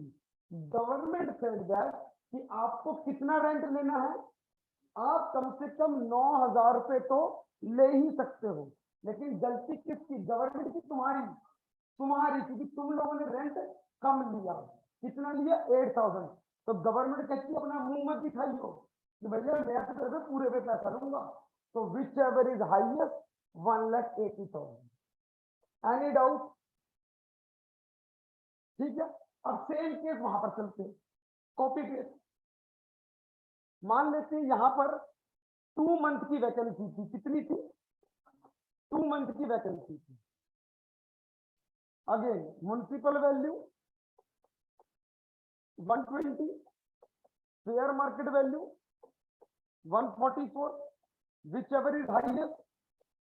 government said that कि आपको कितना रेंट लेना है, आप कम से कम 9,000 रुपए तो ले ही सकते हो। लेकिन गलती किसकी, गवर्नमेंट की, तुम्हारी, क्योंकि तुम लोगों ने रेंट कम लिया। कितना लिया, 8,000। तो गवर्नमेंट कहती है अपना मुंह मत दिखाइयो कि भैया मैं तो तेरे पे पूरे पे पैसा लूंगा। तो which ever is highest 1,80,000। Any doubt? ठीक है, अब सेम केस वहां पर चलते हैं, कॉपी पेस्ट। मान लेते हैं यहां पर 2 मंथ की वैकेंसी थी, कितनी थी, 2 मंथ की वैकेंसी थी। Again municipal value 120, fair market value 144, which ever is highest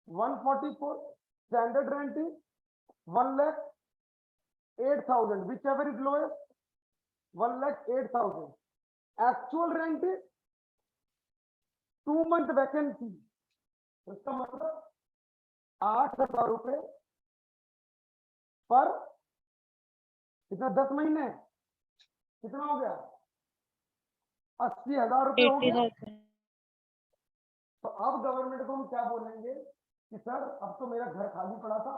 144, standard rent is 1,08,000, which ever is lowest 1,08,000, actual rent is 2 month vacancy, इसका मतलब 8,000 रुपए पर कितना, 10 महीने कितना हो गया, 80,000 रुपए हो गया। 80,000। तो अब गवर्नमेंट को हम क्या बोलेंगे कि सर अब तो मेरा घर खाली पड़ा था,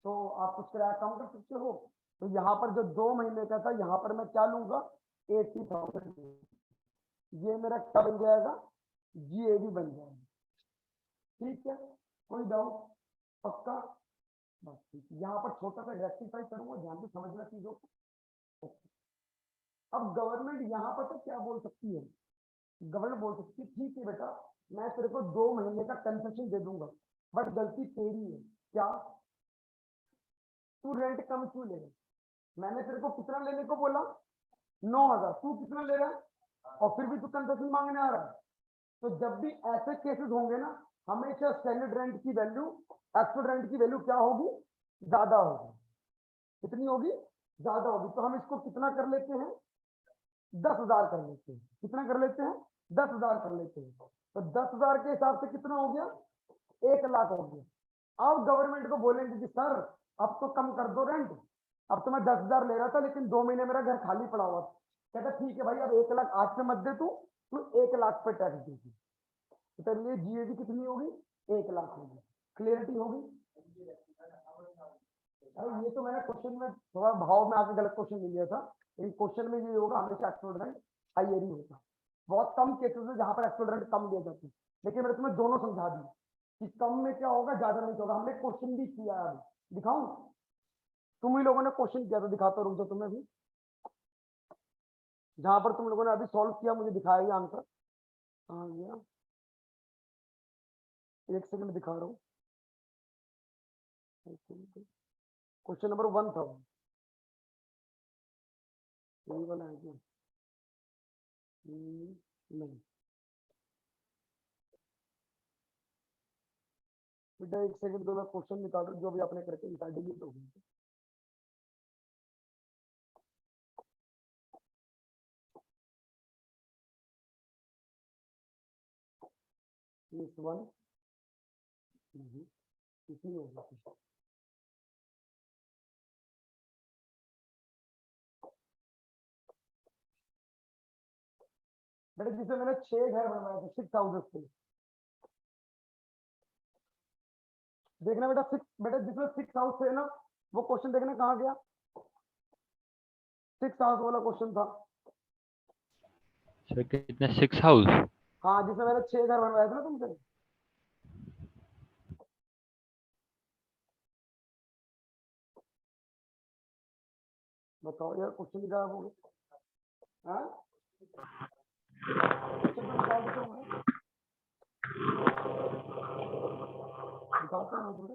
तो आप कुछ किराया कम कर सकते हो। तो यहाँ पर जो 2 महीने का था, यहाँ पर मैं क्या लूंगा, 80,000। ये मेरा क्या बन जाएगा, GAV बन जाएगा। ठीक है, कोई डाउट? पक्का? बस ठीक है, यहाँ पर छोटा सा रेक्टिफाई करूंगा, ध्यान से समझना चीजों को। अब गवर्नमेंट यहाँ पर तो क्या बोल सकती है, गवर्नमेंट बोल सकती है ठीक है बेटा मैं तेरे को 2 महीने का कंसेशन दे दूंगा, बट गलती तेरी है। क्या, तू रेंट कम क्यों ले रहा है? मैंने तेरे को कितना लेने को बोला, 9,000, तू कितना ले रहा है और फिर भी तू कंसेशन मांगने आ रहा है। तो जब भी ऐसे केसेस होंगे ना, हमेशा स्टैंडर्ड रेंट की वैल्यू एक्चुअल रेंट की वैल्यू क्या होगी, ज्यादा होगी। कितनी होगी, ज्यादा होगी। तो हम इसको कितना कर लेते हैं, 10,000 कर लेते हैं। कितना कर लेते हैं, 10,000 कर लेते हैं। तो 10,000 के हिसाब से कितना हो गया, 1,00,000 हो गया। अब गवर्नमेंट को बोलेंगे कि सर अब तो कम कर दो रेंट, अब तो मैं 10,000 ले रहा था लेकिन 2 महीने मेरा घर खाली पड़ा हुआ। कहता ठीक है भाई, अब 1,00,000 आज पे मत दे तू 1,00,000 पे टैक्स देगी। तो तेरे लिए GAV कितनी होगी, 1,00,000 होगी। क्लियरिटी होगी? अरे ये तो मैंने क्वेश्चन में थोड़ा भाव में आके गलत क्वेश्चन ले लिया था, लेकिन क्वेश्चन में ये होगा हमेशा एक्चुअल रेंट हायर ही होगा। बहुत कम केसेस है जहां पर एक्चुअल रेंट कम दिया जाता है, लेकिन मैंने तुम्हें दोनों समझा दी कि कम में क्या होगा, ज्यादा में क्या होगा। हमने क्वेश्चन भी किया है, दिखाऊं? तुम ही लोगों ने क्वेश्चन किया था, दिखाता रुक जाओ तुम्हें भी। जहां पर तुम लोगों ने अभी सॉल्व किया मुझे दिखाया ये आंसर कहाँ गया, 1 सेकंड दिखा रहा हूँ। क्वेश्चन नंबर 1 था, यही वाला है क्या? नहीं बेटा 1 सेकंड दो, मैं क्वेश्चन निकाल रहा हूँ जो भी आपने करके निकाल डिलीट हो गई। इस वन नहीं, इसी में होगा। बेटा जिसमें मैंने 6 घर बनवाए थे 6 हाउसेस थे, देखना बेटा 6, बेटा जिसमें 6 हाउस थे ना, वो क्वेश्चन देखना कहाँ गया, 6 हाउस वाला क्वेश्चन था। सर कितने, 6 हाउस? हाँ जिसमें मैंने 6 घर बनवाए थे ना तुमसे। बताओ यार, क्वेश्चन ही गायब हो गया। हाँ, क्वेश्चन तो निकाल देते होंगे, निकालते हैं थोड़े।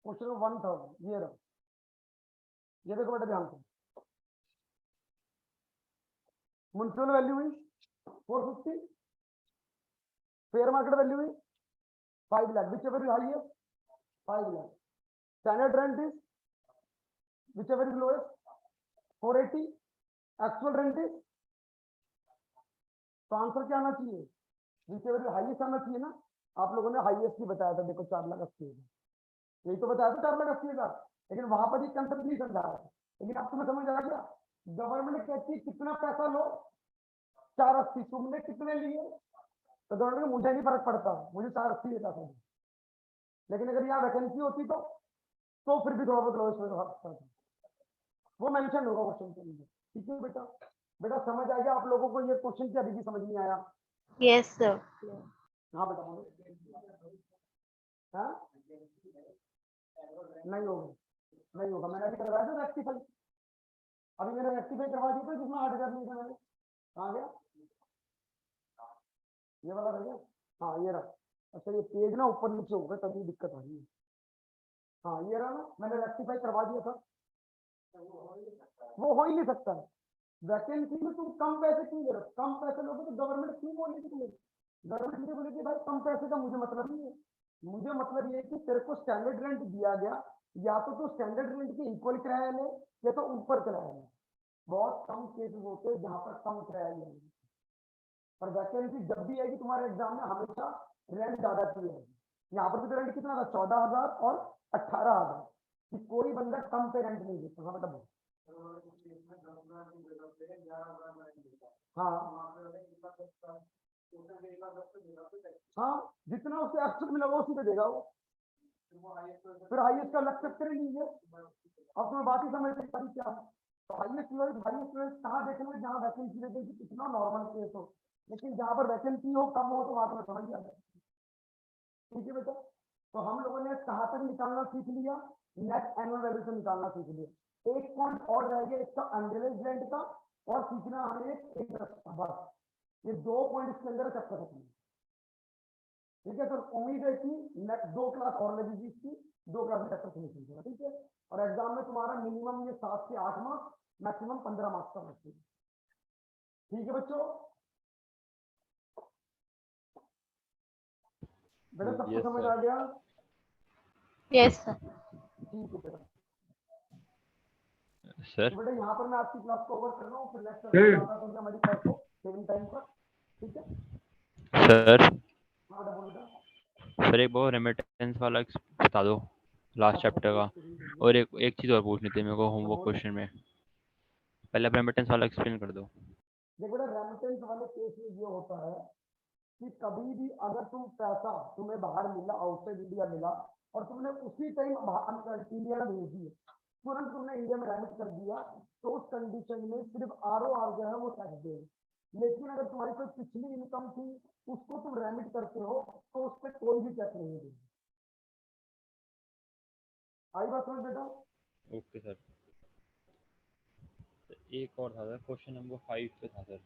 क्वेश्चन नंबर 1 था, ये रहा, ये देखो बेटा ध्यान से। म्युनिसिपल वैल्यू हुई 450, फेयर मार्केट वैल्यू हुई 5 lakh, which ever is highest 5 lakh, standard rent is which ever is lowest 480, actual rent is, तो आंसर क्या आना चाहिए, विच एवर इज हाईएस्ट आना चाहिए ना। आप लोगों ने हाईएस्ट ही बताया था, देखो 4,80,000, यही तो बताया था 4,80,000, लेकिन वहां पर ये कंसेप्ट नहीं समझा रहा था। लेकिन अब तुम्हें समझ आ गया, गवर्नमेंट कहती है कितना पैसा लो, 480, तुमने कितने लिए, तो गवर्नमेंट मुझे नहीं फर्क पड़ता, मुझे 480 देता था। लेकिन अगर यहाँ वैकेंसी होती तो फिर भी थोड़ा बहुत लोएस्ट, वो मेंशन होगा क्वेश्चन के अंदर। ठीक है बेटा, बेटा समझ आ गया आप लोगों को, ये क्वेश्चन क्या अभी भी समझ नहीं आया। Yes sir. हाँ बेटा बोलो। हाँ नहीं होगा, नहीं होगा, मैंने अभी करवाया था रेक्टिफाई, अभी मैंने रेक्टिफाई करवा दिया था जिसमें 8,000 नहीं था मैंने, कहाँ गया, ये वाला रह गया, हाँ ये रहा। अच्छा ये पेज ना ऊपर नीचे हो गया तभी दिक्कत आ रही है। हाँ ये रहा ना, मैंने रेक्टिफाई करवा दिया था, वो हो ही नहीं सकता। वैकेंसी में तुम कम पैसे क्यों दे रहे हो, कम पैसे लोगे तो गवर्नमेंट क्यों बोलेगी तुम्हें, गवर्नमेंट ये बोलेगी भाई कम पैसे का मुझे मतलब नहीं है, मुझे मतलब ये है कि तेरे को स्टैंडर्ड रेंट दिया गया, या तो तू स्टैंडर्ड रेंट के इक्वल किराया ले या तो ऊपर किराया ले। बहुत कम केसेस होते हैं जहां पर कम किराया लेंगे, और वैकेंसी जब भी आएगी तुम्हारे एग्जाम में हमेशा रेंट ज्यादा चाहिए। यहाँ पर भी तो रेंट कितना था, 14,000 और 18,000, कि कोई बंदा कम पे रेंट नहीं देता। हाँ मतलब हाँ हाँ, जितना उससे एक्चुअल मिला वो उसी पे देगा वो, फिर हाईएस्ट का लग सकते नहीं लीजिए। अब तुम्हें बात ही समझ सारी क्या है, तो हाईएस्ट कहाँ देखना है, जहाँ वैकेंसी देते कितना नॉर्मल केस हो, लेकिन जहाँ पर वैकेंसी हो कम हो तो वहां पर समझ जाता है। ठीक है बेटा, तो हम लोगों ने कहाँ तक निकालना सीख लिया, नेट एनुअल वैल्यू से निकालना सीख लिया। एक पॉइंट और रह गया इसका अनरियलाइज्ड रेंट का, और सीखना हमें इंटरेस्ट का, बस ये 2 पॉइंट इसके अंदर चैप्टर खत्म। ठीक है, तो उम्मीद है कि नेक्स्ट 2 क्लास और लगेगी इसकी, 2 क्लास में चैप्टर फिनिश हो जाएगा। ठीक है, और एग्जाम में तुम्हारा मिनिमम ये 7 से 8 मार्क्स, मैक्सिमम 15 मार्क्स का होता है। ठीक है बच्चों, बेटा सबको Yes, समझ sir. आ गया। Yes sir. ठीक है बेटा, सर तो बेटा यहाँ पर मैं आपकी क्लास को ओवर कर रहा हूँ, फिर नेक्स्ट क्लास हमारी क्लास को सेम टाइम पर। ठीक है सर हाँ बेटा, बोलो बेटा। सर एक बहुत रेमिटेंस वाला बता दो लास्ट चैप्टर का, और एक चीज़ और पूछनी थी मेरे को होमवर्क क्वेश्चन में, पहले रेमिटेंस वाला एक्सप्लेन कर दो। देखो बेटा, रेमिटेंस वाले केस में ये होता है कि कभी भी अगर पैसा तुम्हें बाहर मिला, आउटसाइड इंडिया मिला, और तुमने उसी टाइम इंडिया में भेज दिए, तुरंत तुमने इंडिया में रेमिट कर दिया, तो उस कंडीशन में सिर्फ ROR जो है वो टैक्स देगी। लेकिन अगर तुम्हारी कोई पिछली इनकम थी उसको तुम रेमिट करते हो तो उस पर कोई भी टैक्स नहीं देगी। आई बात समझ बेटा। ओके सर, एक और था सर, क्वेश्चन नंबर 5 पे था सर।